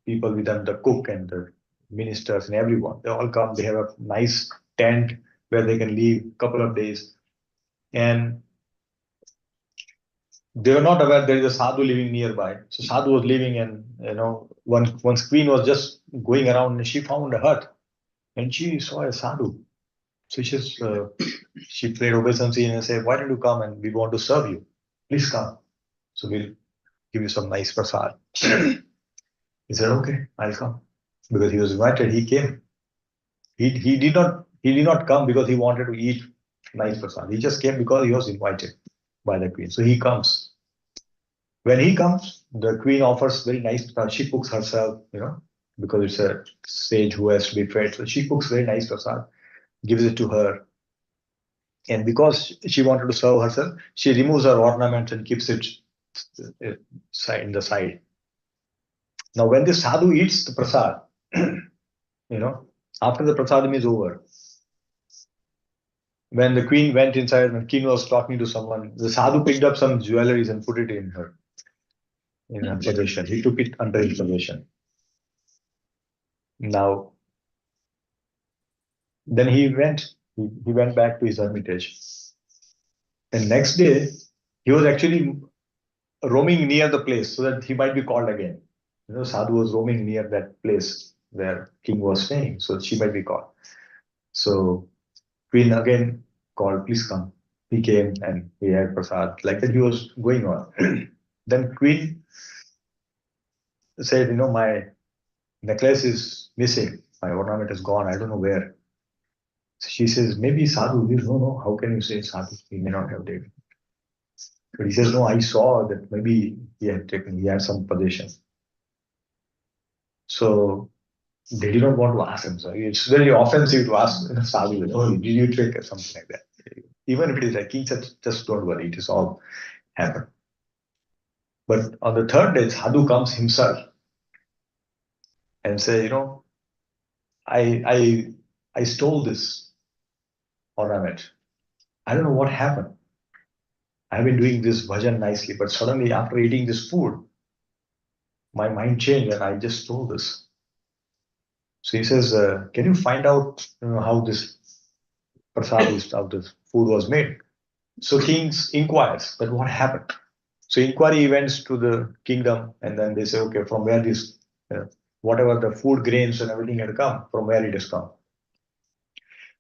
people with them, the cook and the ministers and everyone. They all come. They have a nice tent where they can live a couple of days. And they were not aware there is a sadhu living nearby. So sadhu was living, and one's queen was just going around, and she found a hut, and she saw a sadhu. So she prayed obeisance and said, why don't you come, and we want to serve you. Please come. So we'll give you some nice prasad. He said, okay, I'll come. Because he was invited, he came. He did not come because he wanted to eat nice prasad. He just came because he was invited by the queen. So he comes. When he comes, the queen offers very nice prasad. She cooks herself, because it's a sage who has to be fed. So she cooks very nice prasad, gives it to her. And because she wanted to serve herself, she removes her ornaments and keeps it in the side. Now, when the sadhu eats the prasad, after the prasadam is over, when the queen went inside, when king was talking to someone, the sadhu picked up some jewelries and put it in her. in a possession. He took it under his possession. Now, then he went back to his hermitage. And next day, he was actually roaming near the place so that he might be called again. Sadhu was roaming near that place where king was staying, so she might be called. So queen again called, please come. He came and he had prasad. Like that he was going on. Then queen said, my necklace is missing. My ornament is gone. I don't know where. So she says, maybe Sadhu. He says, no. How can you say Sadhu? He may not have taken. But he says, no, I saw that maybe he had some possession. So they did not want to ask him. So it's very offensive to ask Sadhu, oh, did you take or something like that. Even if it is like, he said, just don't worry, it is all happened. But on the third day, Sadhu comes himself and say, I stole this ornament. I don't know what happened. I've been doing this bhajan nicely, but suddenly after eating this food, my mind changed and I just stole this. So he says, can you find out how this prasad is, how this food was made? So king inquires that what happened. So inquiry events to the kingdom, and then they say, okay, from where this, whatever the food grains and everything had come, from where it has come.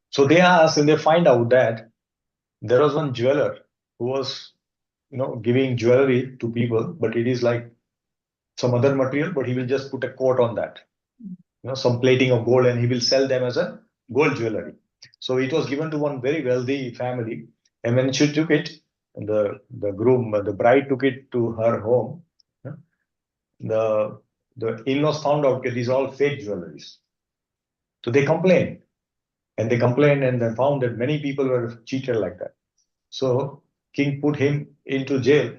So they ask and they find out that there was one jeweler who was, giving jewelry to people, but it is like some other material, but he will just put a coat on that, some plating of gold, and he will sell them as a gold jewelry. So it was given to one very wealthy family, and when she took it, the groom, the bride took it to her home. The in-laws found out that these are all fake jewelries. So they complained, and they found that many people were cheated like that. So king put him into jail,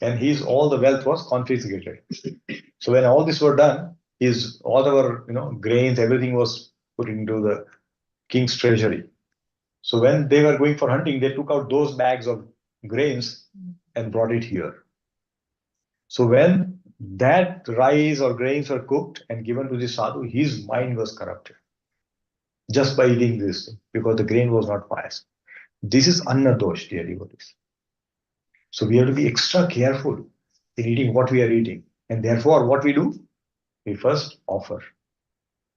and all the wealth was confiscated. So when all this were done, all our grains, everything was put into the king's treasury. So when they were going for hunting, they took out those bags of grains and brought it here. So when that rice or grains were cooked and given to the sadhu, his mind was corrupted just by eating this thing, because the grain was not pious. This is anna dosh, dear devotees. So we have to be extra careful in eating what we are eating. And therefore, what we do? We first offer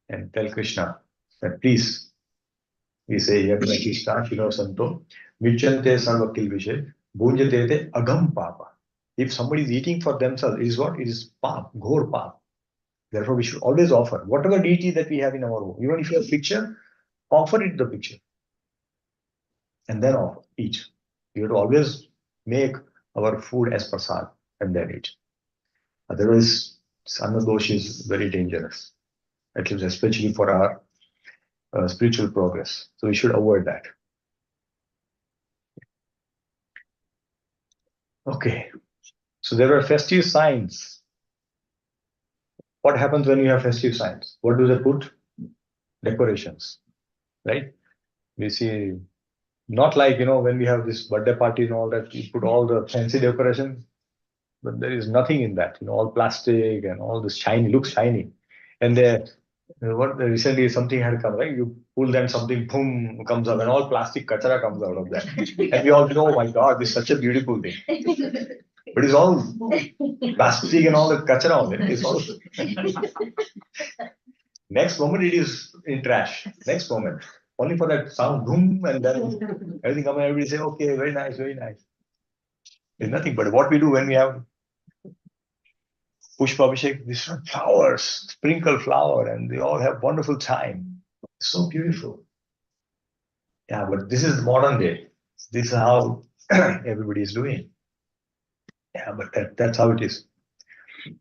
and tell Krishna that please, we say, Yagna Krishna, Shino Santo, Michante Sarvakil Vishay, Bhunjate te Agam Papa. If somebody is eating for themselves, it is what? It is pap, ghor pap. Therefore, we should always offer whatever deity that we have in our home. Even if you have a picture, offer it the picture. And then offer, eat. We have to always make our food as prasad and then eat. Otherwise, anna dosh is very dangerous, at least especially for our spiritual progress. So we should avoid that. Okay. So there were festive signs. What happens when you have festive signs? What do they put? Decorations, right? We see, not like, when we have this birthday party and all that, we put all the fancy decorations, but there is nothing in that, all plastic and all this shiny, looks shiny. And recently something had come, right? You pull then something, boom, comes up, and all plastic kachara comes out of that. And we all know, oh my God, this is such a beautiful thing. But it's all plastic and all the kachara on it. It's all next moment it is in trash. Next moment. Only for that sound, boom, and then everything comes and everybody say, okay, very nice, very nice. There's nothing. But what we do when we have Pushpa Abhishek, these flowers, sprinkle flower, and they all have wonderful time. It's so beautiful. Yeah, but this is modern day. This is how everybody is doing. Yeah, but that's how it is.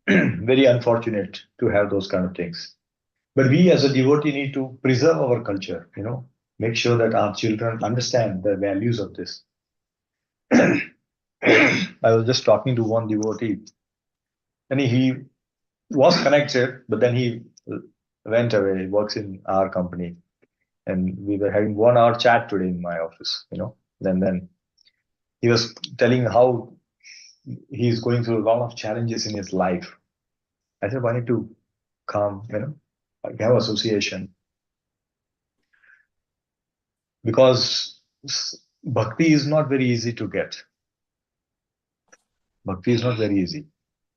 Very unfortunate to have those kind of things. But we as a devotee need to preserve our culture, make sure that our children understand the values of this. I was just talking to one devotee, and he was connected, but then he went away. He works in our company, and we were having 1 hour chat today in my office, then he was telling how he's going through a lot of challenges in his life. I said, why need to come, have association? Because bhakti is not very easy to get. Bhakti is not very easy.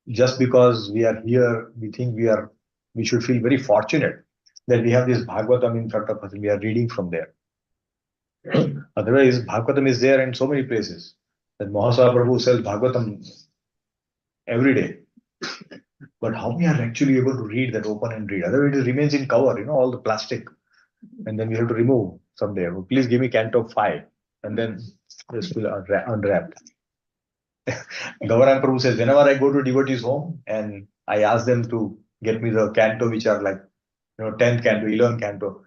Just because we are here, we think we should feel very fortunate that we have this Bhagavatam in front of us and we are reading from there. Otherwise, Bhagavatam is there in so many places. That Mahasaya Prabhu sells Bhagavatam every day. But how we are actually able to read that, open and read? Otherwise, it remains in cover, all the plastic. And then we have to remove someday. Please give me Canto 5. And then it's still unwrapped. Gauranga Prabhu says, whenever I go to devotees' home and I ask them to get me the canto, which are like, 10th canto, 11th canto,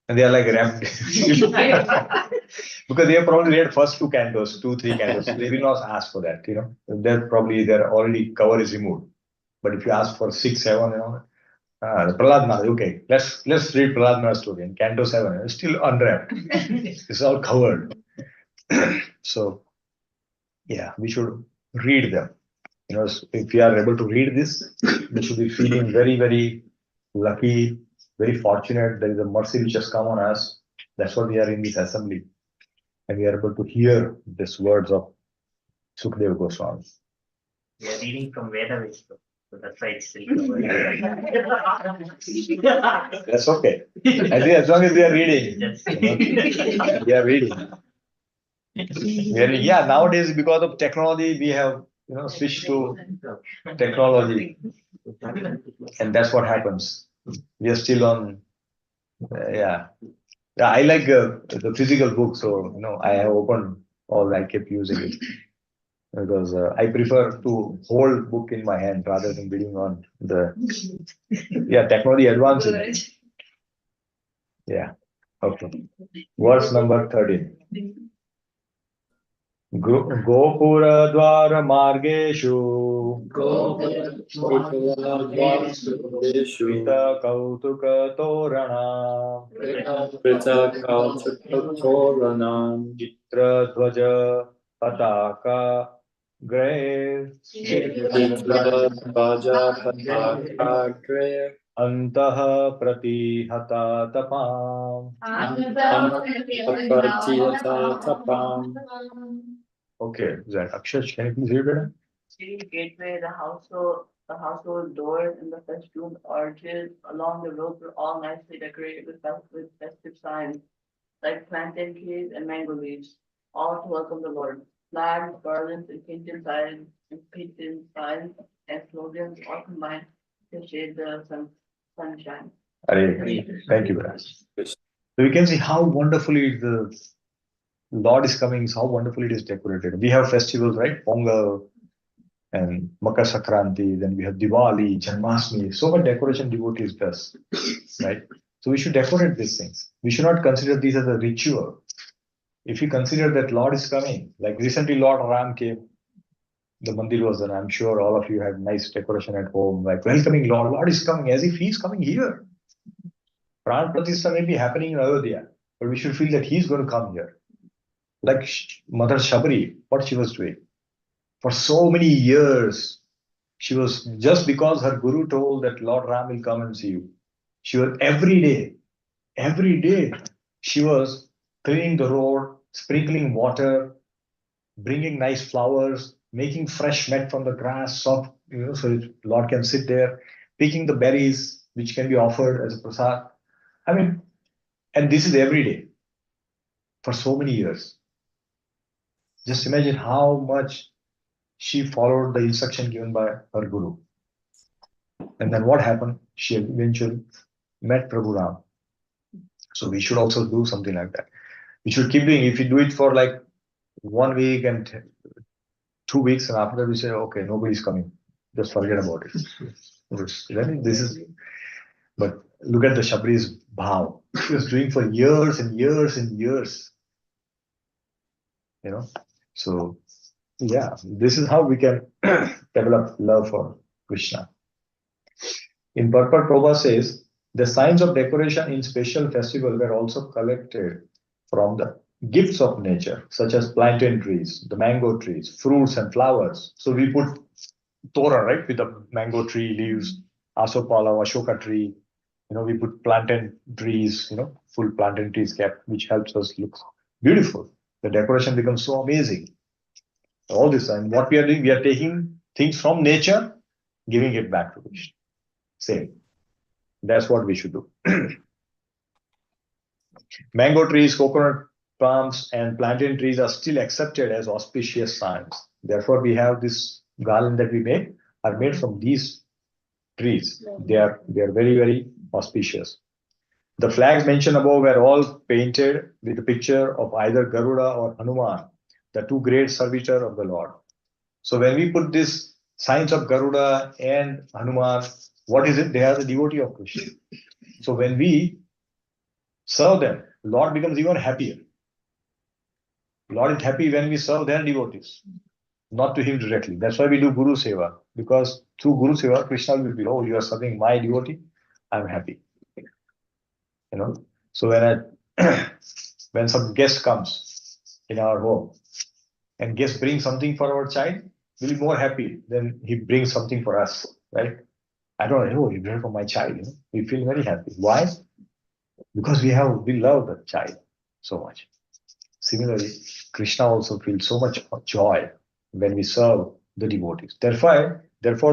and they are like wrapped. Because they have probably read first 2 cantos, 2, 3 cantos. They will not ask for that, They're probably their already cover is removed. But if you ask for 6, 7, Prahlad Maharaj, okay, let's read Prahlad Maharaj story. And Canto 7, it's still unwrapped. It's all covered. So, yeah, we should read them. If we are able to read this, we should be feeling very, very lucky, very fortunate. There is a mercy which has come on us. That's why we are in this assembly. And we are able to hear these words of Sukadeva Goswami. We are reading from Veda Vishnu. So that's why it's That's okay. I think as long as we are reading, we are reading. Yeah, nowadays because of technology, we have switched to technology, and that's what happens. We are still on. Yeah, I like the physical book, so I have opened all. I kept using it because I prefer to hold book in my hand rather than reading on the. Yeah, technology advancing. Yeah. Okay. Verse number 13. गोपुरद्वारमार्गेषु कौतुकतोरणा चित्रध्वज पताका grey अन्तः प्रतिहता तपाम्. Okay, that Akshay, can you please read it? City gateway, the household doors, and the festooned arches along the road were all nicely decorated with festive signs, like plantain trees and mango leaves, all to welcome the Lord. Flags, garlands, and painted signs and slogans all combined to shade the sunshine. Thank you, Brad. So we can see how wonderfully the Lord is coming, how wonderfully it is decorated. We have festivals, right? Pongal and Makar Sankranti, then we have Diwali, Janmashtami, so much decoration devotees does, right? So we should decorate these things. We should not consider these as a ritual. If you consider that Lord is coming, like recently Lord Ram came, the mandir was there. I'm sure all of you had nice decoration at home, like welcoming Lord. Lord is coming, as if He's coming here. Pran Pratishtha may be happening in Ayodhya, but we should feel that He's going to come here. Like Mother Shabri, what she was doing. For so many years, she was, just because her guru told that Lord Ram will come and see you, she was every day, she was cleaning the road, sprinkling water, bringing nice flowers, making fresh mat from the grass, soft, so Lord can sit there, picking the berries, which can be offered as a prasad. And this is every day for so many years. Just imagine how much she followed the instruction given by her guru. And then what happened? She eventually met Prabhu Ram. So we should also do something like that. We should keep doing, if you do it for like 1 week and 2 weeks, and after that we say, okay, nobody's coming. Just forget about it. But look at the Shabri's bhav. She was doing for years and years and years. So yeah, this is how we can develop love for Krishna. In Purport, Prabhupada says, the signs of decoration in special festival were also collected from the gifts of nature, such as plantain trees, the mango trees, fruits and flowers. So we put Torah, right, with the mango tree leaves, asopala, ashoka tree. We put plantain trees, full plantain trees kept, which helps us look beautiful. The decoration becomes so amazing. All this, and what we are doing, we are taking things from nature, giving it back to Krishna. Same. That's what we should do. Mango trees, coconut palms, and plantain trees are still accepted as auspicious signs. Therefore, we have this garland that we make are made from these trees. They are very, very auspicious. The flags mentioned above were all painted with a picture of either Garuda or Hanuman, the two great servitor of the Lord. So when we put this signs of Garuda and Hanuman, what is it? They are the devotee of Krishna. So when we serve them, Lord becomes even happier. Lord is happy when we serve their devotees, not to him directly. That's why we do Guru Seva, because through Guru Seva, Krishna will be, oh, you are serving my devotee, I'm happy. So when some guest comes in our home and guest brings something for our child, we'll be more happy than he brings something for us, right? I don't know, he brought for my child. We feel very happy. Why? Because we love the child so much. Similarly, Krishna also feels so much joy when we serve the devotees. Therefore,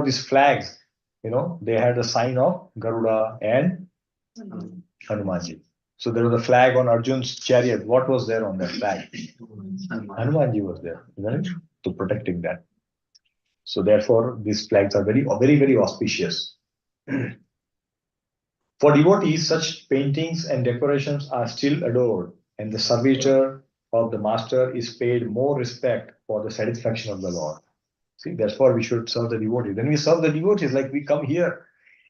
these flags, they had a sign of Garuda and Hanumanji. So there was a flag on Arjun's chariot. What was there on that flag? Hanumanji was there, right? To protecting that. So therefore, these flags are very, very, very auspicious. For devotees, such paintings and decorations are still adored, and the servitor of the master is paid more respect for the satisfaction of the Lord. See, therefore we should serve the devotees. When we serve the devotees, like we come here,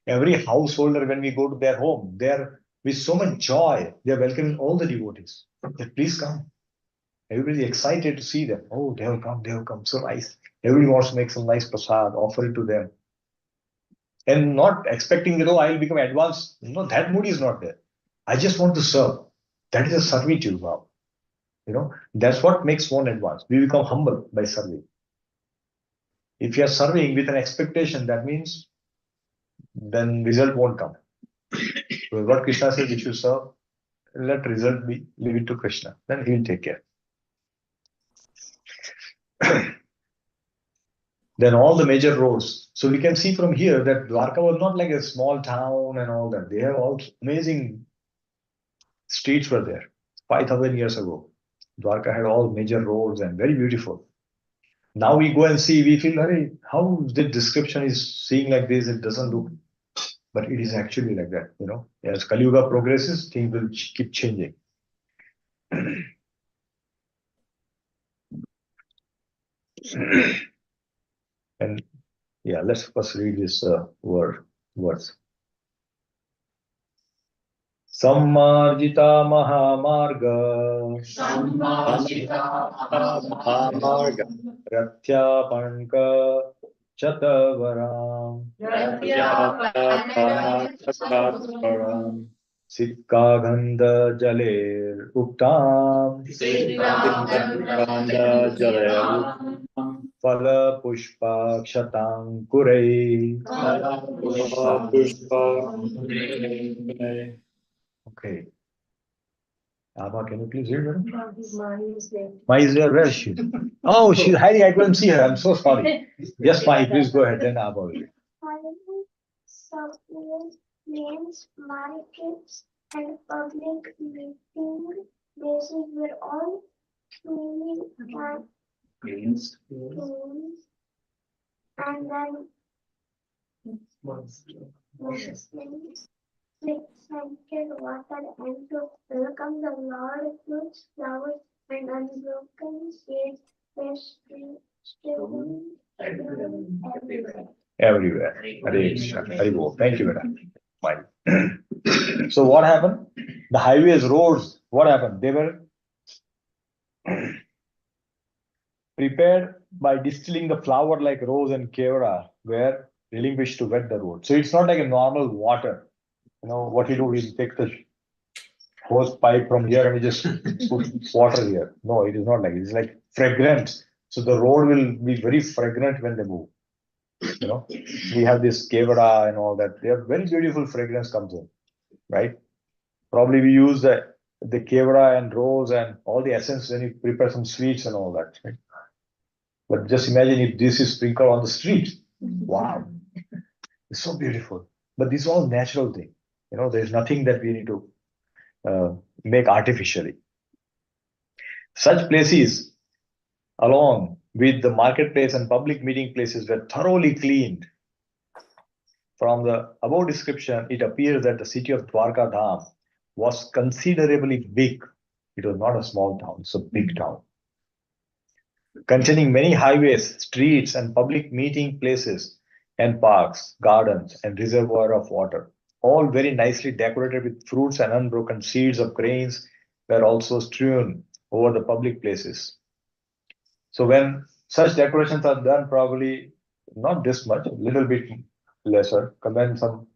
every householder, when we go to their home, they're with so much joy, they're welcoming all the devotees. That please come. Everybody's excited to see them. Oh, they have come. So nice. Everybody wants to make some nice prasad, offer it to them. And not expecting, I'll become advanced. No, that mood is not there. I just want to serve. That is a servitude vow. That's what makes one advance. We become humble by serving. If you are serving with an expectation, that means then result won't come. So what Krishna says, if you serve, let result be, leave it to Krishna. Then he will take care. Then all the major roads. So we can see from here that Dwarka was not like a small town and all that. They have all amazing streets were there. 5,000 years ago, Dwarka had all major roads and very beautiful. Now we go and see, we feel, how the description is seeing like this, it doesn't look. But it is actually like that, As Kali Yuga progresses, things will keep changing. And yeah, let's first read this words. Sammarjita Mahamarga Mahamarga Rathyapanka Chatavaram Ratyapanachaparam Sitkagandha Jaler Uktam Siddhikanda Jaleru Phala Pushpa Kshatankurai. Pushpa. Okay. Abha, can you please read it? Mine is there. Mai is there. Where is she? Oh, she's hiding. I couldn't see her. I'm so sorry. Yes, Mai, please go ahead. Then Abha will read. Supplements, names, markets, and public meeting places were all truly cleansed, and then scented water and to welcome the Lord, fruits, flowers, and unbroken seeds were strewn everywhere. Everywhere. Hare Krishna. Hare Bol. Thank you, Veda. Mai. So what happened? The highways, roads, what happened? They were prepared by distilling the flower like rose and kevra, were relinquished to wet the road. So it's not like a normal water. What we do, we take the hose pipe from here and we just put water here. No, it is not like it. It's like fragrant. So the road will be very fragrant when they move. You know, we have this kevada and all that. They have very beautiful fragrance comes in, right? Probably we use the kevada and rose and all the essence when you prepare some sweets and all that. Right? But just imagine if this is sprinkled on the street. Wow, it's so beautiful. But this is all natural thing. You know, there's nothing that we need to make artificially. Such places, along with the marketplace and public meeting places, were thoroughly cleaned. From the above description, it appears that the city of Dwarka Dham was considerably big. It was not a small town, it's a big town. Containing many highways, streets, and public meeting places, and parks, gardens, and reservoir of water. All very nicely decorated with fruits and unbroken seeds of grains were also strewn over the public places. So when such decorations are done, probably not this much, a little bit lesser, when some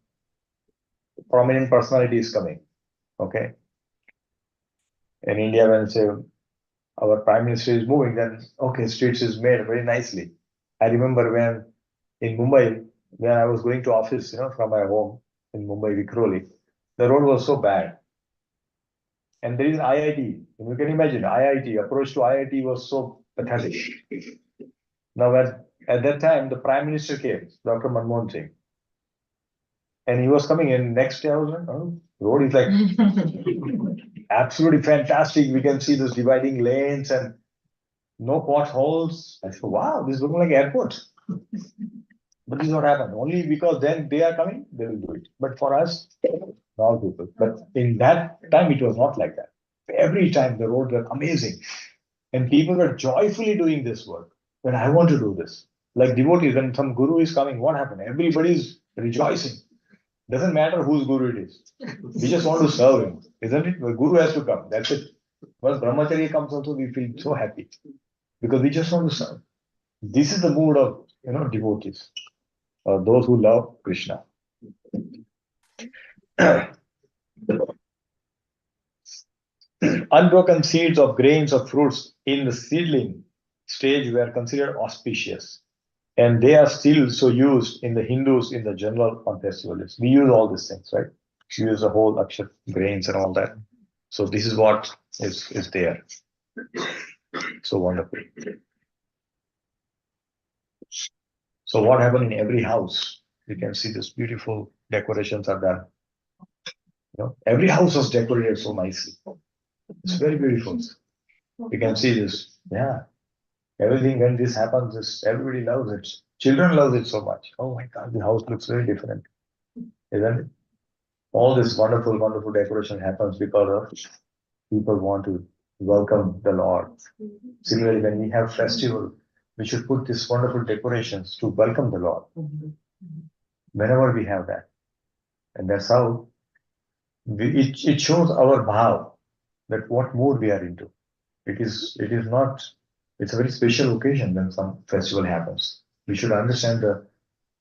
prominent personality is coming. Okay. In India, when say our prime minister is moving, then okay, streets is made very nicely. I remember when in Mumbai, when I was going to office, you know, from my home in Mumbai, Vikhroli, the road was so bad. And there is IIT. You can imagine IIT, approach to IIT was so pathetic. Now, at that time, the prime minister came, Dr. Manmohan Singh. And he was coming in next day, I was like, oh, road is like absolutely fantastic. We can see those dividing lanes and no potholes. I said, wow, this is looking like airport. But this is what happened. Only because then they are coming, they will do it. But for us, all people. But in that time, it was not like that. Every time the roads were amazing. And people were joyfully doing this work. When I want to do this. Like devotees, when some guru is coming, what happened? Everybody's rejoicing. Doesn't matter whose guru it is. We just want to serve him, isn't it? The guru has to come. That's it. Once brahmacharya comes also, we feel so happy because we just want to serve. This is the mood of devotees or those who love Krishna. Unbroken seeds of grains of fruits in the seedling stage were considered auspicious. And they are still so used in the Hindus in the general on festival list. We use all these things, right? We use the whole akshat grains and all that. So this is what is there. So wonderful. So what happened in every house? You can see this beautiful decorations are done. Every house was decorated so nicely. It's very beautiful. You can see this. Yeah. Everything when this happens, everybody loves it. Children love it so much. Oh my God, the house looks very different, isn't it? All this wonderful, wonderful decoration happens because of people want to welcome the Lord. Similarly, when we have festival, we should put these wonderful decorations to welcome the Lord. Whenever we have that, and that's how it shows our bhav that what mood we are into. It is not. It's a very special occasion when some festival happens. We should understand the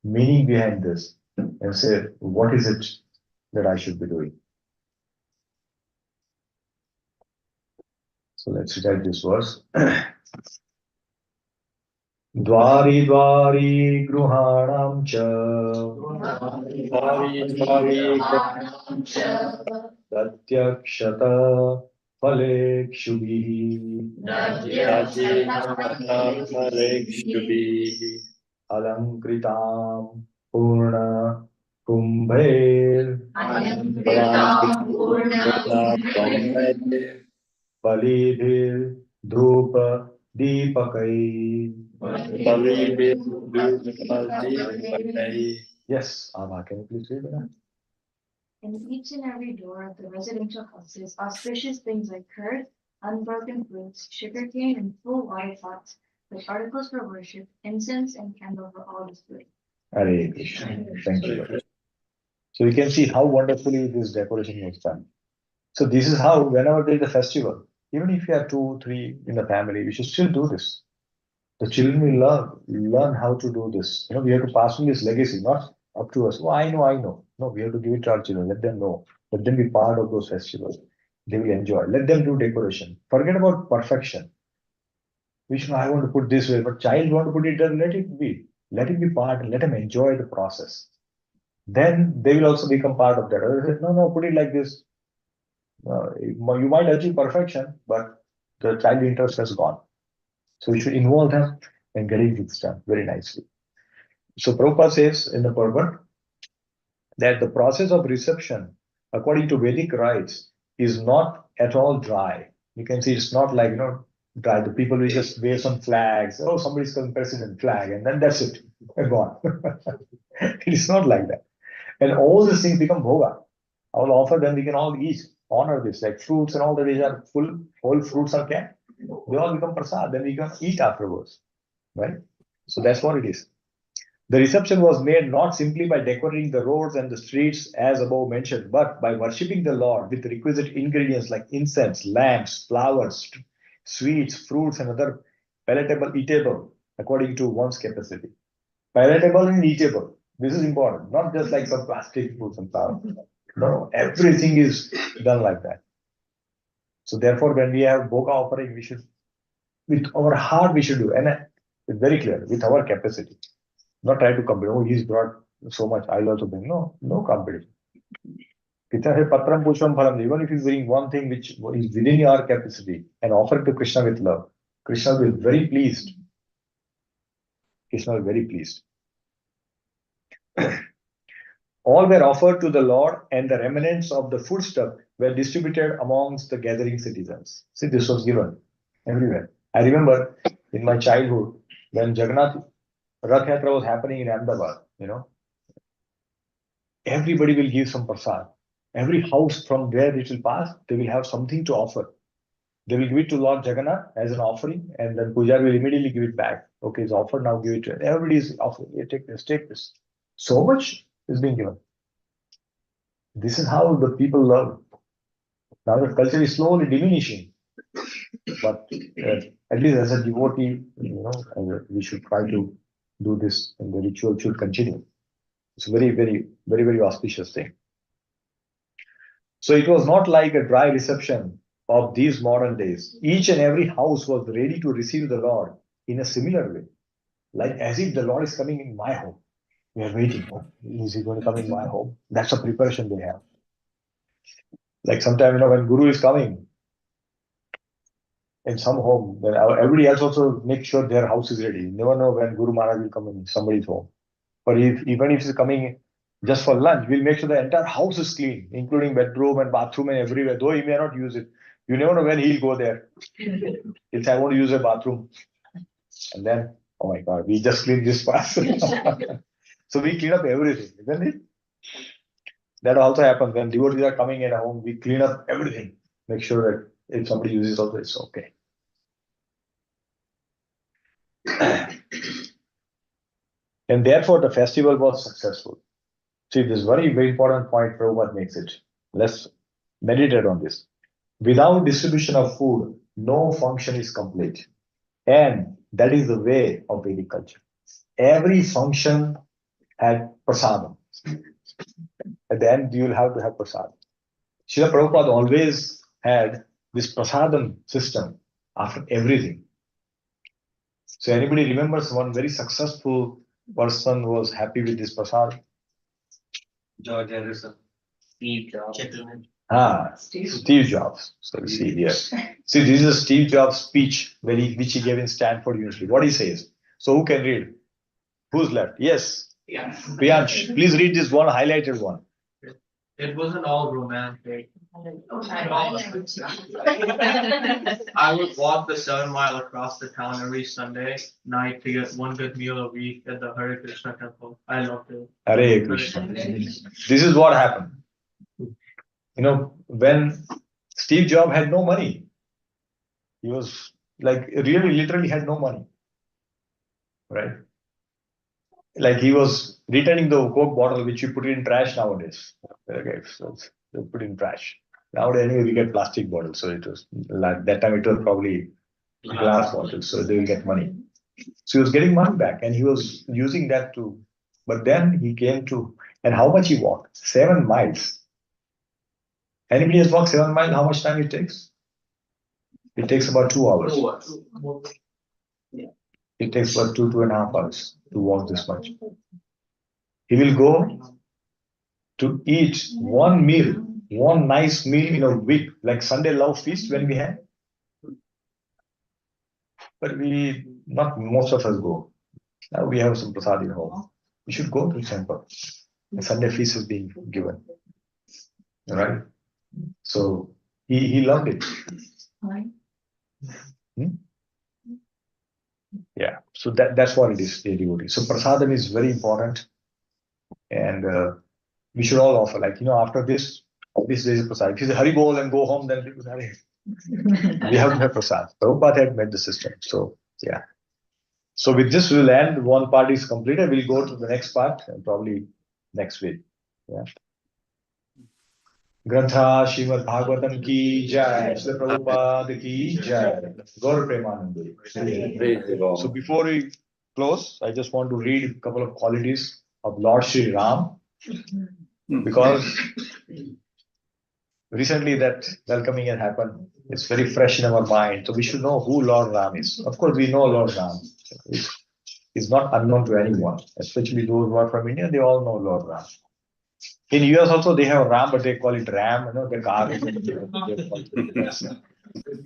meaning behind this and say, what is it that I should be doing? So let's recite this verse. Dwari dwari gruhanam cha Pratyakshata Phalekshubhi Alankritam Purna Kumbhair Palibhir Dhupa Deepakai. Yes, Abha, can you please read that? In each and every door of the residential houses, auspicious things like curd, unbroken fruits, sugarcane, and full white pots, with articles for worship, incense, and candles were all displayed. Hare Krishna. Thank you. So you can see how wonderfully this decoration was done. So this is how, whenever there is a festival, even if you have 2, 3 in the family, we should still do this. The children will learn how to do this. We have to pass on this legacy, not up to us. Oh, I know. No, we have to give it to our children. Let them know. Let them be part of those festivals. They will enjoy. Let them do decoration. Forget about perfection. Vishnu, I want to put this way, but child want to put it, then let it be. Let it be part and let them enjoy the process. Then they will also become part of that. Others say, no, no, put it like this. You might achieve perfection, but the child interest has gone. So we should involve them and getting things done very nicely. So Prabhupada says in the Purban that the process of reception, according to Vedic rites, is not at all dry. You can see it's not like, dry. The people will just wave some flags. Oh, somebody's called president flag, and then that's it. They're gone. It is not like that. And all these things become bhoga. I will offer them, we can all eat, honor this, like fruits and all that, which are full, whole fruits are kept. They all become prasad, then we can eat afterwards, right? So that's what it is. The reception was made not simply by decorating the roads and the streets as above mentioned, but by worshipping the Lord with requisite ingredients like incense, lamps, flowers, sweets, fruits, and other palatable, eatable, according to one's capacity. Palatable and eatable. This is important, not just like some plastic fruits and flowers. No, everything is done like that. So therefore, when we have bhoga offering, we should, with our heart, we should do, and it's very clear, with our capacity. Not try to compete. Oh, he's brought so much, I'll also bring. No, no competition. Patram pushpam phalam. Even if you bring one thing which is within your capacity and offer it to Krishna with love, Krishna will be very pleased. Krishna will be very pleased. All were offered to the Lord, and the remnants of the foodstuff were distributed amongst the gathering citizens. See, this was given everywhere. I remember in my childhood when Jagannath Rath Yatra was happening in Ahmedabad, everybody will give some prasad. Every house from where it will pass, they will have something to offer. They will give it to Lord Jagannath as an offering, and then Pujari will immediately give it back. Okay, it's offered, now give it to it. Everybody is offering. Take this, take this. So much is being given. This is how the people love. Now the culture is slowly diminishing, but at least as a devotee, we should try to do this, and the ritual should continue. It's a very, very, very, very auspicious thing. So it was not like a dry reception of these modern days. Each and every house was ready to receive the Lord in a similar way, like as if the Lord is coming in my home. We are waiting. Oh, is he going to come in my home? That's a preparation they have. Like sometimes, when Guru is coming in some home, then everybody else also make sure their house is ready. You never know when Guru Maharaj will come in somebody's home. But even if he's coming just for lunch, we'll make sure the entire house is clean, including bedroom and bathroom and everywhere, though he may not use it. You never know when he'll go there. He'll say, I want to use a bathroom. And then, oh my God, we just cleaned this part. So we clean up everything, isn't it? That also happens when devotees are coming in a home, we clean up everything. Make sure that if somebody uses also, it's okay. And therefore, the festival was successful. See, this very, very important point, Prabhupada makes it. Let's meditate on this. Without distribution of food, no function is complete. And that is the way of Vedic culture. Every function had prasadam. At the end, you will have to have prasadam. Srila Prabhupada always had this prasadam system after everything. So anybody remembers one very successful person who was happy with this prasad? George Harrison. Steve Jobs. Steve Jobs. So you see here. See, this is a Steve Jobs speech which he gave in Stanford University. What he says. So who can read? Who's left? Yes. Yeah. Priyansh, please read this one, highlighted one. It wasn't all romantic. Oh, I would walk the 7 mile across the town every Sunday night to get one good meal a week at the Hare Krishna temple. I loved it. Hare Krishna. This is what happened. When Steve Jobs had no money, he was like really literally had no money, right? Like he was returning the Coke bottle which you put in trash nowadays. Okay, so they put in trash. Nowadays anyway we get plastic bottles, so it was like that time it was probably glass bottles, so they will get money. So he was getting money back and he was using that to, but then he came to, and how much he walked? 7 miles. Anybody has walked 7 miles? How much time it takes? It takes about 2 hours. It takes about 2.5 hours to walk this much. He will go to eat one meal, one nice meal in a week, like Sunday love feast when we have. But not most of us go. Now we have some prasad in home. We should go to temple. The Sunday feast is being given. Right? So he loved it. Yeah. So that's what it is, the devotee. So prasadam is very important. And we should all offer, like, after this there is prasad. If you say Hari Bol and go home, then people say, we have to have prasad. Prabhupada had made the system. So, yeah. So with this, we'll end. One part is completed. We'll go to the next part and probably next week. Yeah. Grantha Srimad Bhagavatam ki jai, Srila Prabhupada ki jai, Gaur Premanande. Praise the Lord. So before we close, I just want to read a couple of qualities of Lord Sri Ram, because recently that welcoming had happened. It's very fresh in our mind. So we should know who Lord Ram is. Of course, we know Lord Ram. He's not unknown to anyone, especially those who are from India. They all know Lord Ram. In US also they have Ram, but they call it Ram. The car.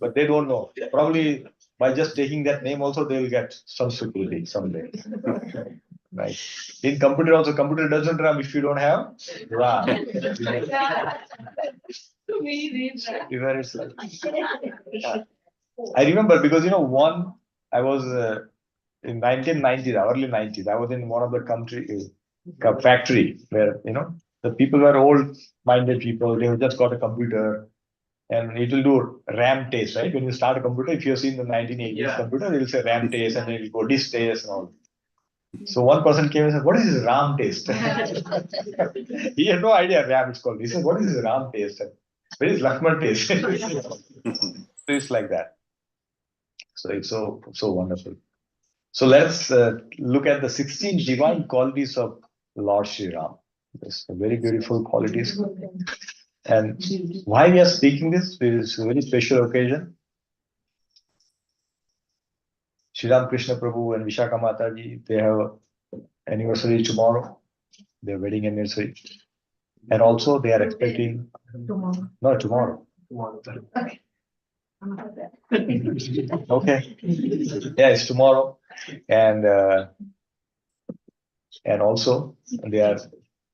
But they don't know. Probably by just taking that name also they will get some security someday. Right. In computer also, computer doesn't run if you don't have RAM. I remember because I was in 1990s, early 90s. I was in one of the factory where the people were old-minded people. They have just got a computer, and it will do RAM test, right? When you start a computer, if you have seen the 1980s computer, it will say RAM test, and then it will go disk test and all. So one person came and said, "What is this RAM test?" He had no idea RAM is called. He said, "What is this RAM test? Where is Lakshman test?" So it's like that. So it's so wonderful. So let's look at the 16 divine qualities of Lord Sri Ram. It's very beautiful qualities. And why we are speaking this? It is a very special occasion. Sri Ram Krishna Prabhu and Vishaka Mataji, they have anniversary tomorrow, their wedding anniversary. And also they are expecting tomorrow. Okay. Yeah, it's tomorrow. And also they are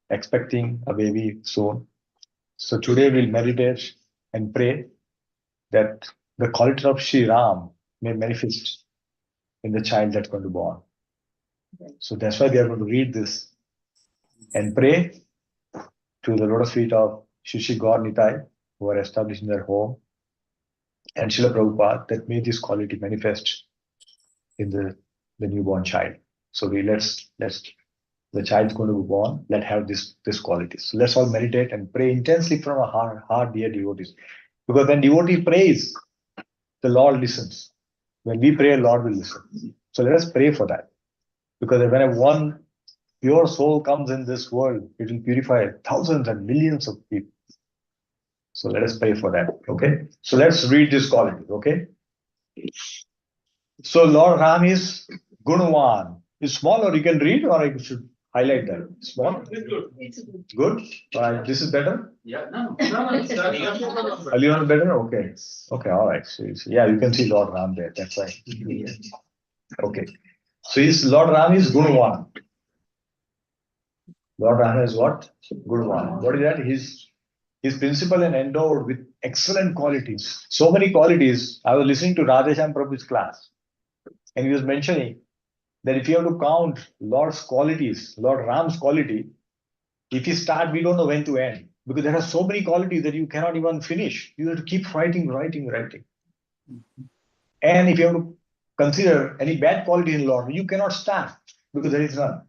expecting a baby soon. So today we'll meditate and pray that the quality of Sri Ram may manifest in the child that's going to be born. So that's why we are going to read this and pray to the lotus feet of Shri Gaur Nitai, who are established in their home, and Srila Prabhupada, that may this quality manifest in the newborn child. So the child's going to be born, let's have this quality. So let's all meditate and pray intensely from our heart, dear devotees. Because when devotee prays, the Lord listens. When we pray, Lord will listen. So let us pray for that. Because when one pure soul comes in this world, it will purify thousands and millions of people. So let us pray for that. Okay. So let's read this quality. Okay. So Lord Ram is Gunavan. Is small, or you can read, or I should highlight that. Small? Good? This is better? Yeah, no. A little better? Okay. Okay, all right. So yeah, you can see Lord Ram there. That's right. Okay. So Lord Ram is Gunavan. Lord Ram is what? Gunavan. What is that? He's principal and endowed with excellent qualities. So many qualities. I was listening to Radhesham Prabhu's class, and he was mentioning that if you have to count Lord's qualities, Lord Ram's quality, if you start, we don't know when to end, because there are so many qualities that you cannot even finish. You have to keep writing. And if you have to consider any bad quality in Lord, you cannot start, because there is none.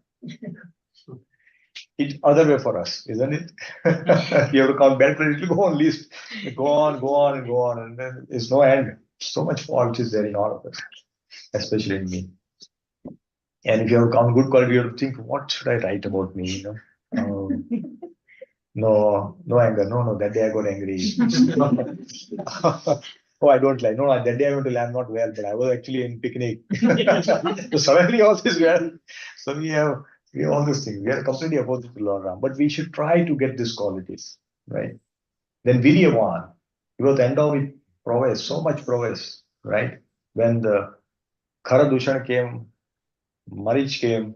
It's other way for us, isn't it? You have to count bad qualities, you go on list, go on, and then there's no end. So much fault is there in all of us, especially in me. And if you have count good quality, you have to think, what should I write about me? No, no anger. No, that day I got angry. Oh, I don't like. No, that day I went to I'm not well, but I was actually in picnic. So suddenly all this well. So we have all these things. We are completely opposite to Lord Ram, but we should try to get these qualities, right? Then Viryavan, he was endowed with prowess, so much prowess, right? When the Kharadushan came, Marich came,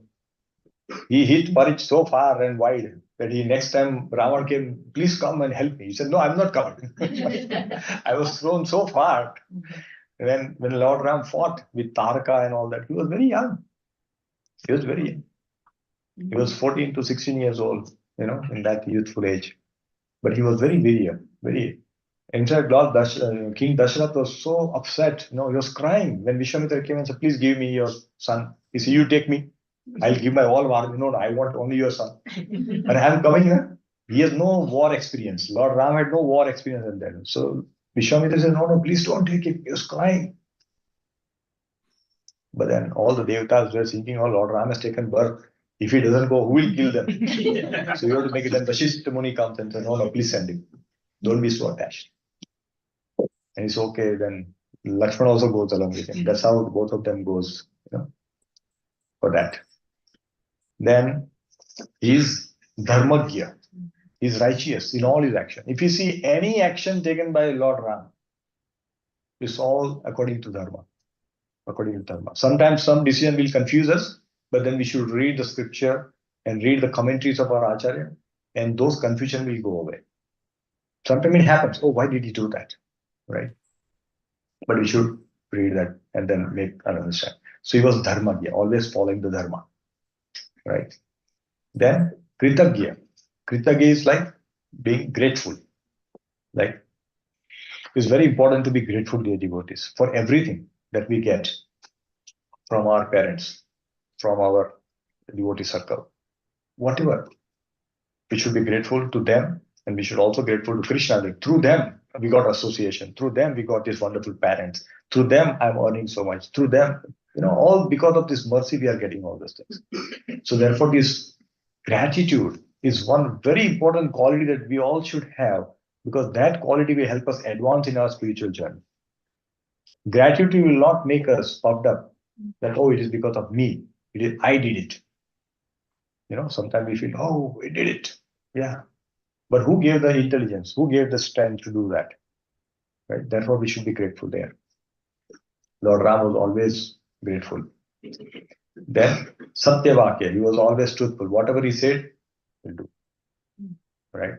he hit Parich so far and wide that he next time Ravan came, please come and help me. He said, no, I'm not coming. I was thrown so far. When Lord Ram fought with Taraka and all that, he was very young. He was very young. He was 14 to 16 years old, in that youthful age. But he was very young, very. In fact, King Dashrath was so upset. He was crying when Vishwamitra came and said, please give me your son. He said, you take me. I'll give my all army. No, I want only your son. And I'm coming here. He has no war experience. Lord Ram had no war experience in that. So Vishwamitra said, no, please don't take him. He was crying. But then all the devatas were thinking, oh, Lord Ram has taken birth. If he doesn't go, who will kill them? So you have to make it. Then Vashishta Muni comes and says, no, please send him. Don't be so attached. And it's okay. Then Lakshman also goes along with him. That's how both of them goes, for that. Then he's Dharmagya. He's righteous in all his action. If you see any action taken by Lord Ram, it's all according to Dharma. According to Dharma. Sometimes some decision will confuse us, but then we should read the scripture and read the commentaries of our Acharya, and those confusion will go away. Sometimes it happens. Oh, why did he do that? Right? But we should read that and then make an understand. So he was Dharmagya, always following the Dharma. Right? Then Kritagya. Kritagya is like being grateful. Like it's very important to be grateful to the devotees for everything that we get from our parents, from our devotee circle. Whatever. We should be grateful to them, and we should also be grateful to Krishna. That through them, we got association. Through them, we got these wonderful parents. Through them, I'm earning so much. Through them, all because of this mercy, we are getting all those things. So therefore, this gratitude is one very important quality that we all should have, because that quality will help us advance in our spiritual journey. Gratitude will not make us puffed up that, oh, it is because of me. I did it. Sometimes we feel, oh, we did it. Yeah. But who gave the intelligence? Who gave the strength to do that? Right? Therefore, we should be grateful there. Lord Ram was always grateful. Then Satyavakya, he was always truthful. Whatever he said, he'll do. Right?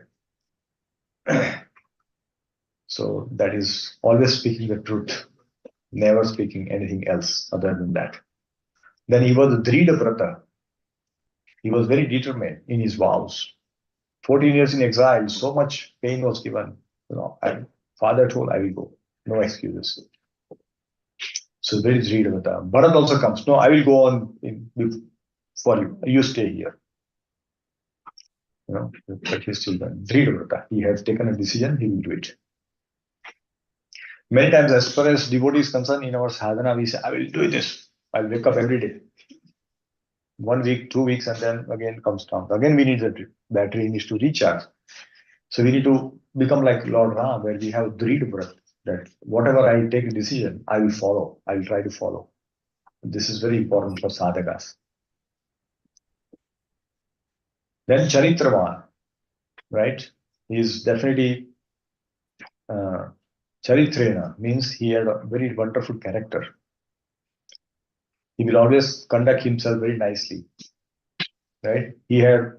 So that is always speaking the truth, never speaking anything else other than that. Then he was a Drida Brata. He was very determined in his vows. 14 years in exile, so much pain was given. Father told, I will go. No excuses. So very Drida Brata. Bharat also comes. No, I will go on for you. You stay here. But he's still done. Drida Brata. He has taken a decision, he will do it. Many times, as far as devotee is concerned, in our sadhana, we say, I will do this. I'll wake up every day. 1 week, 2 weeks, and then again comes down. Again, we need the battery needs to recharge. So we need to become like Lord Ram, where we have Drid Brat, that whatever I take a decision, I will follow. I will try to follow. This is very important for sadhakas. Then Charitravan, right? He is definitely Charitrena, means he had a very wonderful character. He will always conduct himself very nicely. Right? He had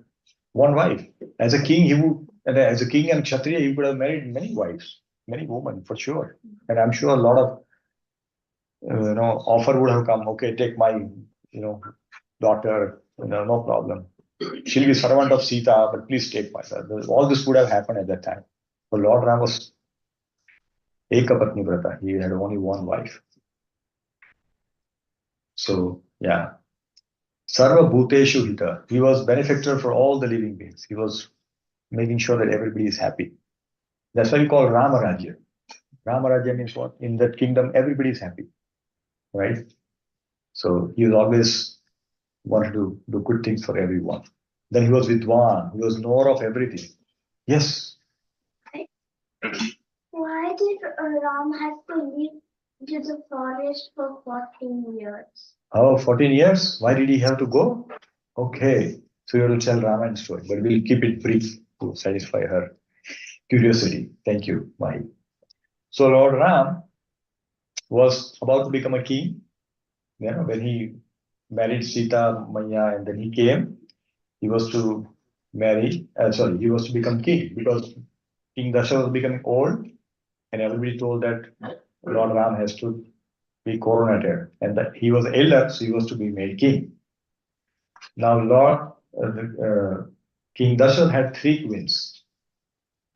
one wife. As a king, as a king and Kshatriya, he could have married many wives, many women for sure. And I'm sure a lot of offer would have come. Okay, take my daughter. No problem. She'll be servant of Sita, but please take my son. All this would have happened at that time. But Lord Ram was Ekapatni Vrata. He had only one wife. So yeah. Sarva Bhuteshu Hita. He was benefactor for all the living beings. He was making sure that everybody is happy. That's why we call Rama Rajya. Rama Rajya means what? In that kingdom, everybody is happy. Right? So he was always wanted to do good things for everyone. Then he was Vidwan. He was knower of everything. Yes. Why did Ram have to leave to the forest for 14 years? Oh, 14 years? Why did he have to go? Okay. So you have to tell Ramayana story, but we'll keep it brief to satisfy her curiosity. Thank you, Mahi. So Lord Ram was about to become a king. When he married Sita Maya and then he came, he was to he was to become king because King Dasha was becoming old and everybody told that Lord Ram has to be coronated and that he was elder, so he was to be made king. Now King Dasha had three queens,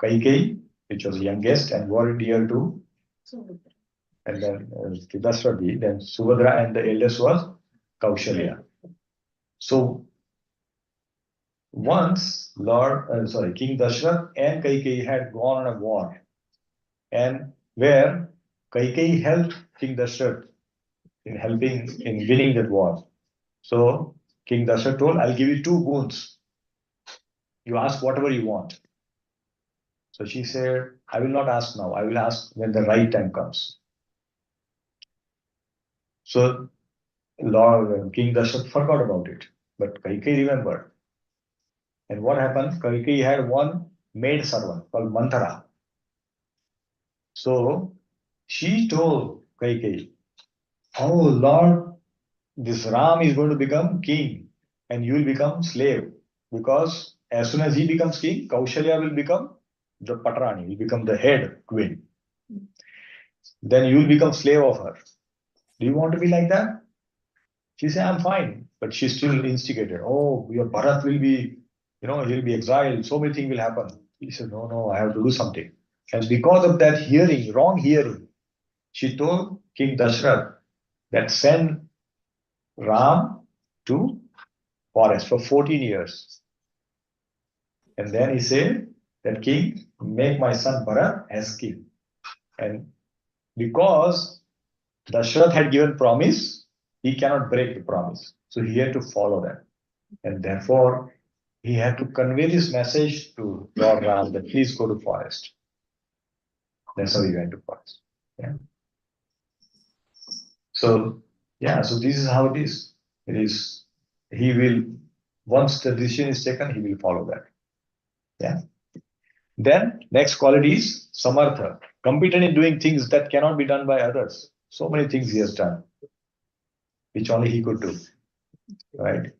Kaikeyi, which was youngest and very dear to, and then Dashrati, then Subhadra, and the eldest was Kaushalya. So once King Dashrath and Kaikeyi had gone on a war, and where Kaikeyi helped King Dashrath in winning that war. So King Dashrath told, "I'll give you two boons. You ask whatever you want." So she said, "I will not ask now. I will ask when the right time comes." So King Dashrath forgot about it, but Kaikeyi remembered. And what happened? Kaikeyi had one maid servant called Manthara. So she told Kaikeyi, "Oh Lord, this Ram is going to become king and you will become slave. Because as soon as he becomes king, Kaushalya will become the Patrani, will become the head queen. Then you will become slave of her. Do you want to be like that?" She said, "I'm fine." But she still instigated, "Oh, your Bharat will be, he'll be exiled. So many things will happen." He said, "No, no, I have to do something." And because of that wrong hearing, she told King Dashrath that send Ram to forest for 14 years. And then he said that king, make my son Bharat as king. And because Dashrath had given promise, he cannot break the promise. So he had to follow that. And therefore, he had to convey this message to Lord Ram that please go to forest. That's how he went to forest. Yeah. So this is how it is. It is, he will, once the decision is taken, he will follow that. Yeah. Then next quality is samartha, competent in doing things that cannot be done by others. So many things he has done, which only he could do. Right?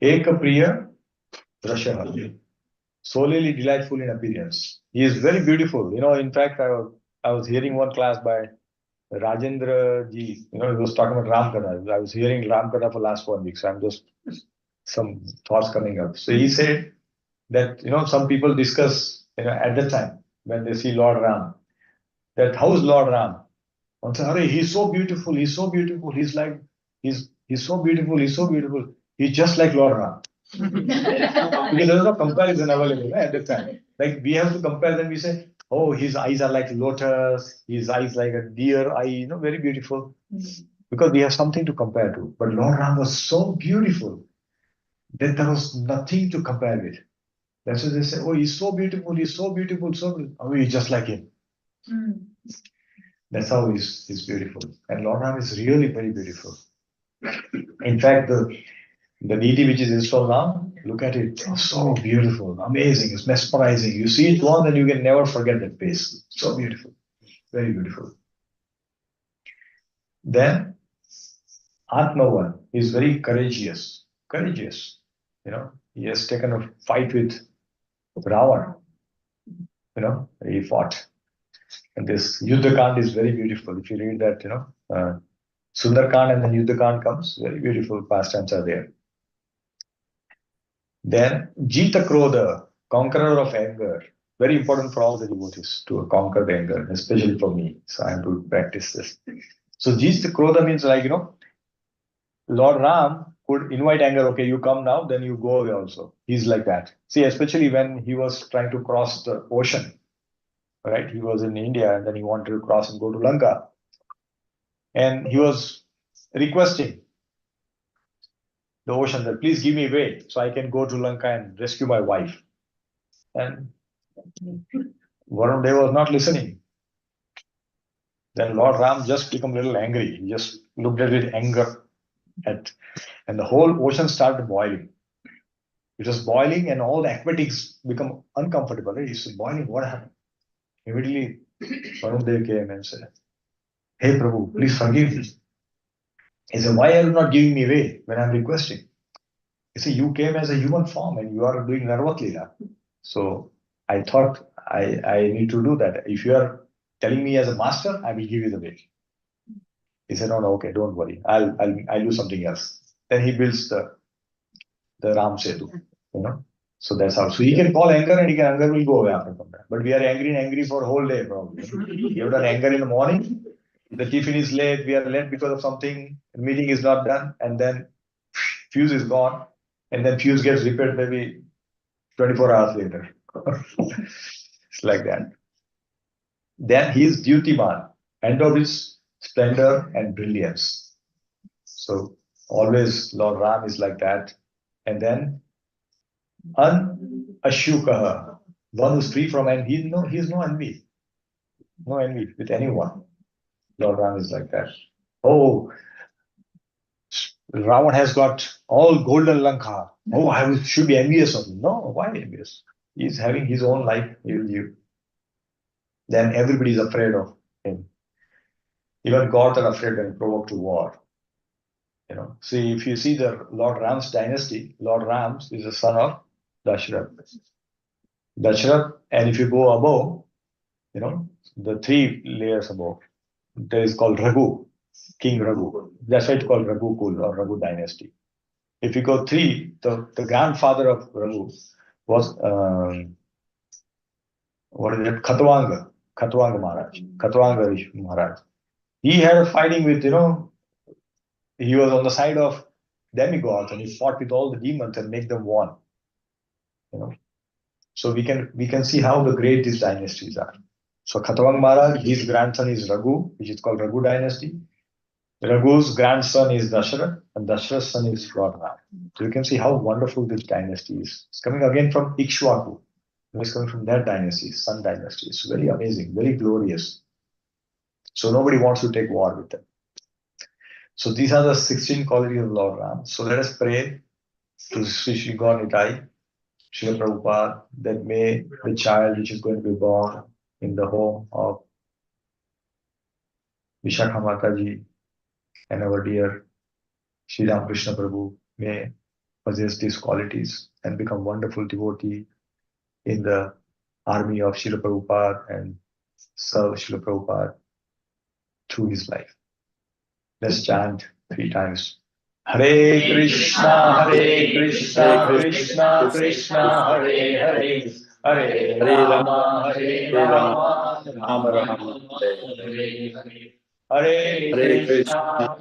Ekapriya Rashaha, solely delightful in appearance. He is very beautiful. In fact, I was hearing one class by Rajendra ji. He was talking about Ram Katha. I was hearing Ram Katha for last 1 week, so I'm just some thoughts coming up. So he said that some people discuss at the time when they see Lord Ram, that how's Lord Ram? One says, "Arey, he's so beautiful, he's so beautiful, he's so beautiful, he's so beautiful, he's just like Lord Ram." Because there's no comparison available at the time. Like we have to compare, then we say, "Oh, his eyes are like lotus, his eyes like a deer eye, very beautiful." Because we have something to compare to. But Lord Ram was so beautiful that there was nothing to compare with. That's why they say, "Oh, he's so beautiful, he's so beautiful, so beautiful." Oh, he's just like him. That's how he's beautiful. And Lord Ram is really very beautiful. In fact, the deity which is installed now, look at it. Oh, so beautiful, amazing, it's mesmerizing. You see it once and you can never forget that face. So beautiful, very beautiful. Then Atmavan is very courageous. Courageous. He has taken a fight with Ravan. He fought. And this Yuddhakand is very beautiful. If you read that, Sundarkand and then Yuddhakand comes, very beautiful pastimes are there. Then Jita Krodha, conqueror of anger. Very important for all the devotees to conquer the anger, especially for me. So I have to practice this. So Jita Krodha means Lord Ram could invite anger. Okay, you come now, then you go away also. He's like that. See, especially when he was trying to cross the ocean, right? He was in India and then he wanted to cross and go to Lanka. And he was requesting the ocean that please give me way so I can go to Lanka and rescue my wife. And Varun Dev was not listening. Then Lord Ram just became a little angry. He just looked at it with anger and the whole ocean started boiling. It was boiling and all the aquatics become uncomfortable. Right? It's boiling. What happened? Immediately, Varun Dev came and said, "Hey Prabhu, please forgive me." He said, "Why are you not giving me way when I'm requesting?" He said, "You came as a human form and you are doing Narvat Leela. So I thought I need to do that. If you are telling me as a master, I will give you the way." He said, "No, no, okay, don't worry. I'll do something else." Then he builds the Ram Setu, you know. So that's how. So he can call anger and anger will go away after some time. But we are angry for a whole day probably. You have done anger in the morning, the tiffin is late, we are late because of something, the meeting is not done, and then fuse is gone, and then fuse gets repaired maybe 24 hours later. It's like that. Then he is duty man, end of his splendor and brilliance. So always Lord Ram is like that. And then Ashukaha, one who's free from envy. He has no envy. No envy with anyone. Lord Ram is like that. Oh, Ravan has got all golden Lanka. Oh, should be envious of him. No, why envious? He's having his own life, he will live. Then everybody is afraid of him. Even gods are afraid when provoked to war. You know, see, if you see the Lord Ram's dynasty, Lord Ram's is the son of Dashrath. Dashrath, and if you go above, you know, the three layers above, there is called Raghu, King Raghu. That's why it's called Raghukul or Raghu dynasty. If you go three, the grandfather of Raghu was, what is it, Khatwanga Maharaj, Khatwanga Maharaj. He had a fighting with, you know, he was on the side of demigods and he fought with all the demons and make them one. You know, so we can see how the great these dynasties are. So Khatwang Maharaj, his grandson is Raghu, which is called Raghu dynasty. Raghu's grandson is Dasharath, and Dasharath's son is Lord Ram. So you can see how wonderful this dynasty is. It's coming again from Ikshwaku. It's coming from that dynasty, Sun dynasty. It's very amazing, very glorious. So nobody wants to take war with them. So these are the 16 qualities of Lord Ram. So let us pray to Sri Sri God Nitai, Srila Prabhupada, that may the child which is going to be born in the home of Vishakha Mataji and our dear Sri Ramakrishna Prabhu may possess these qualities and become wonderful devotee in the army of Srila Prabhupada and serve Srila Prabhupada through his life. Let's chant 3 times. Hare Krishna, Krishna Krishna, Hare Hare, Hare Rama, Rama, Rama, Hare Hare. Hare Krishna,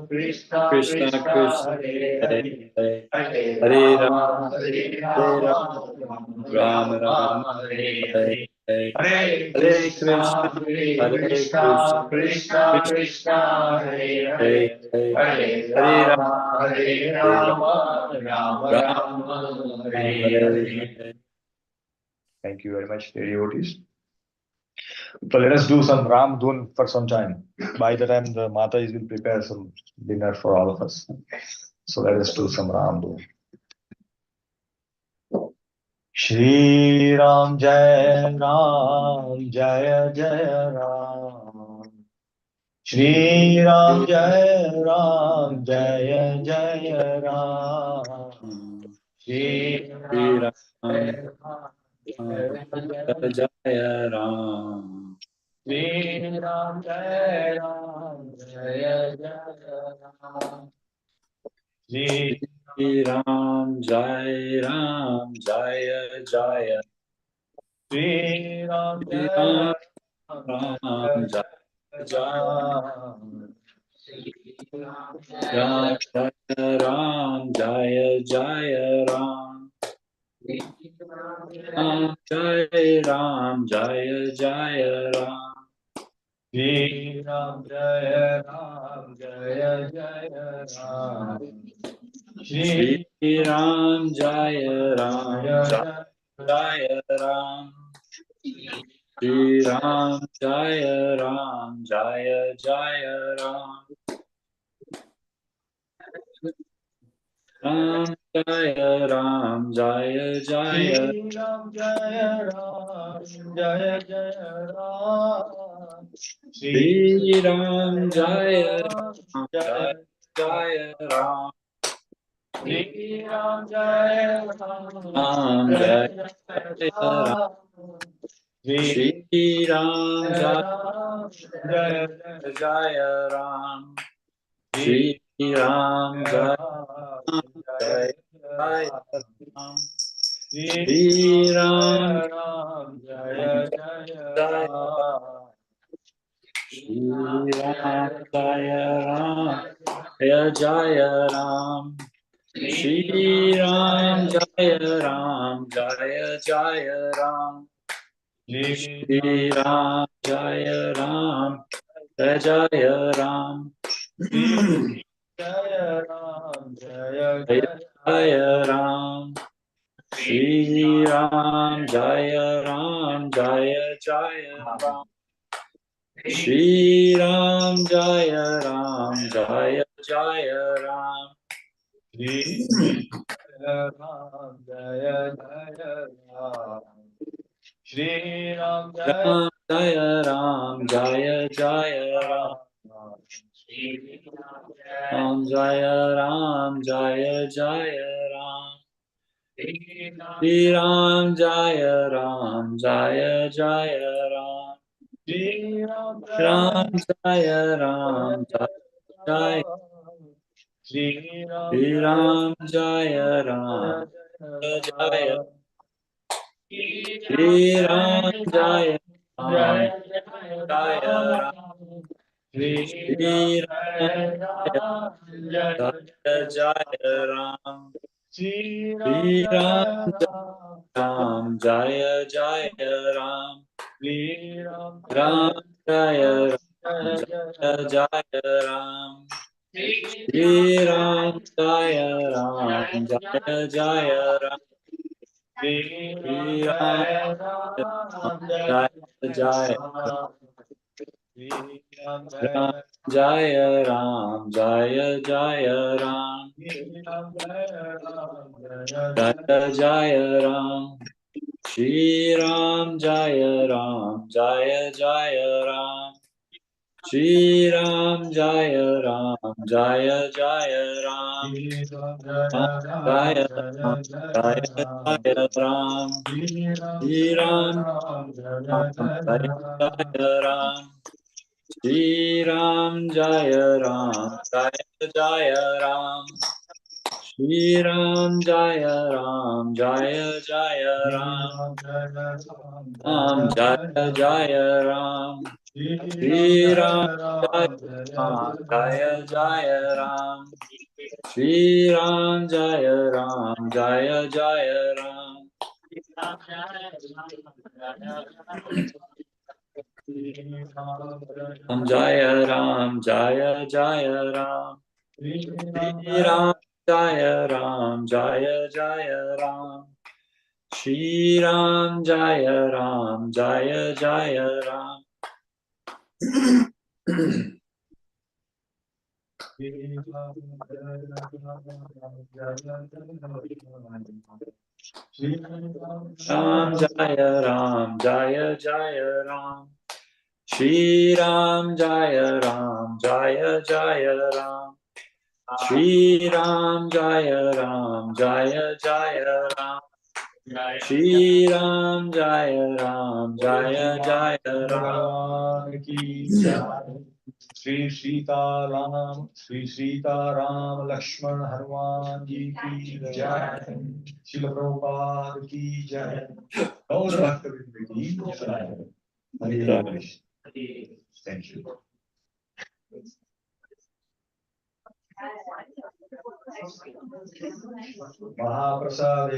Krishna Krishna, Hare Hare, Hare Rama, Rama, Rama, Hare Hare. Hare Krishna, Krishna, Hare Hare, Hare Rama, Rama, Hare Hare. Thank you very much, dear devotees. So let us do some Ram Dhun for some time. By the time the Matas will prepare some dinner for all of us. So let us do some Ram Dhun. Shri Ram Jai Ram Jaya Jaya Ram. Shri Ram Jai Ram Jaya Jaya Ram. Shri Ram Jai Ram Jaya Ram. Shri Ram Jai Ram Jaya Jaya Ram. Shri Ram Jai Ram Jaya Jaya. Shri Ram Jai Ram Jaya Jaya. Jaya Jaya Ram Jaya Jaya Ram. Ram Jai Ram Jaya Jaya Ram. Shri Ram Jaya Ram Jaya Jaya Ram. Shri Ram Jaya Ram Jaya Jaya Ram. Shri Ram Jaya Ram Jaya Jaya Ram. Ram Jaya Ram Jaya Jaya Ram Jaya Ram Jaya Jaya Ram. Shri Ram Jaya Ram Jaya Jaya Ram. Shri Ram Jaya Ram Ram Jaya Jaya Ram. Shri Shri Ram Jaya Ram Jaya Jaya Ram. Shri Ram Jaya Jaya Jaya Ram. Shri Ram Ram Jaya Jaya Jaya Ram. Shri Ram Jaya Ram Jaya Jaya Ram. Shri Ram Jaya Ram Jaya Jaya Ram. Shri Ram Jaya Ram Jaya Jaya Ram. Jaya Ram Jaya Jaya Jaya Jaya Ram. Shri Ram Jaya Ram Jaya Jaya Ram. Shri Ram Jaya Ram Jaya Jaya Ram. Ram Jaya Jaya Ram. Shri Ram Jaya Ram Jaya Ram Jaya Jaya Ram. Ram Jaya Ram Jaya Jaya Ram. Shri Ram Jaya Ram Jaya Jaya Ram. Shri Ram Ram Jaya Ram Jaya Jaya. Shri Ram Shri Ram Jaya Ram Jaya. Shri Ram Jaya Ram Jaya Ram. Shri Ram Jaya Jaya Ram. Shri Ram Ram Jaya Jaya Ram. Ram Jaya Ram Jaya Jaya Ram. Shri Ram Jaya Ram Jaya Jaya Ram. Shri Ram Jaya Jaya Ram Jaya Ram Jaya Jaya Ram. Jaya Jaya Ram. Shri Ram Jaya Ram Jaya Jaya Ram. Shri Ram Jaya Ram Jaya Jaya Ram. Ram Jaya Ram Jaya Jaya Ram. Shri Ram Ram Jaya Jaya Ram. Shri Ram Jaya Ram Jaya Jaya Ram. Shri Ram Jaya Ram Jaya Jaya Ram. Ram Jaya Jaya Ram. Shri Ram Jaya Ram Jaya Jaya Ram. Shri Ram Jaya Ram Jaya Jaya Ram. Ram Jaya Ram Jaya Jaya Ram. Shri Ram Jaya Ram Jaya Jaya Ram. Shri Ram Jaya Ram Jaya Jaya Ram. Ram Jaya Ram Jaya Jaya Ram. Shri Ram Jaya Ram Jaya Jaya Ram. Shri Ram Jaya Ram Jaya Jaya Ram. Shri Ram Jaya Ram Jaya Jaya Ram. Shri Sita Ram, Shri Sita Ram Lakshman Hanuman Ji ki Jai, Srila Prabhupada ki Jai, Gaur Bhaktivinoda ki Jai. Hare Krishna. Thank you. Mahaprasad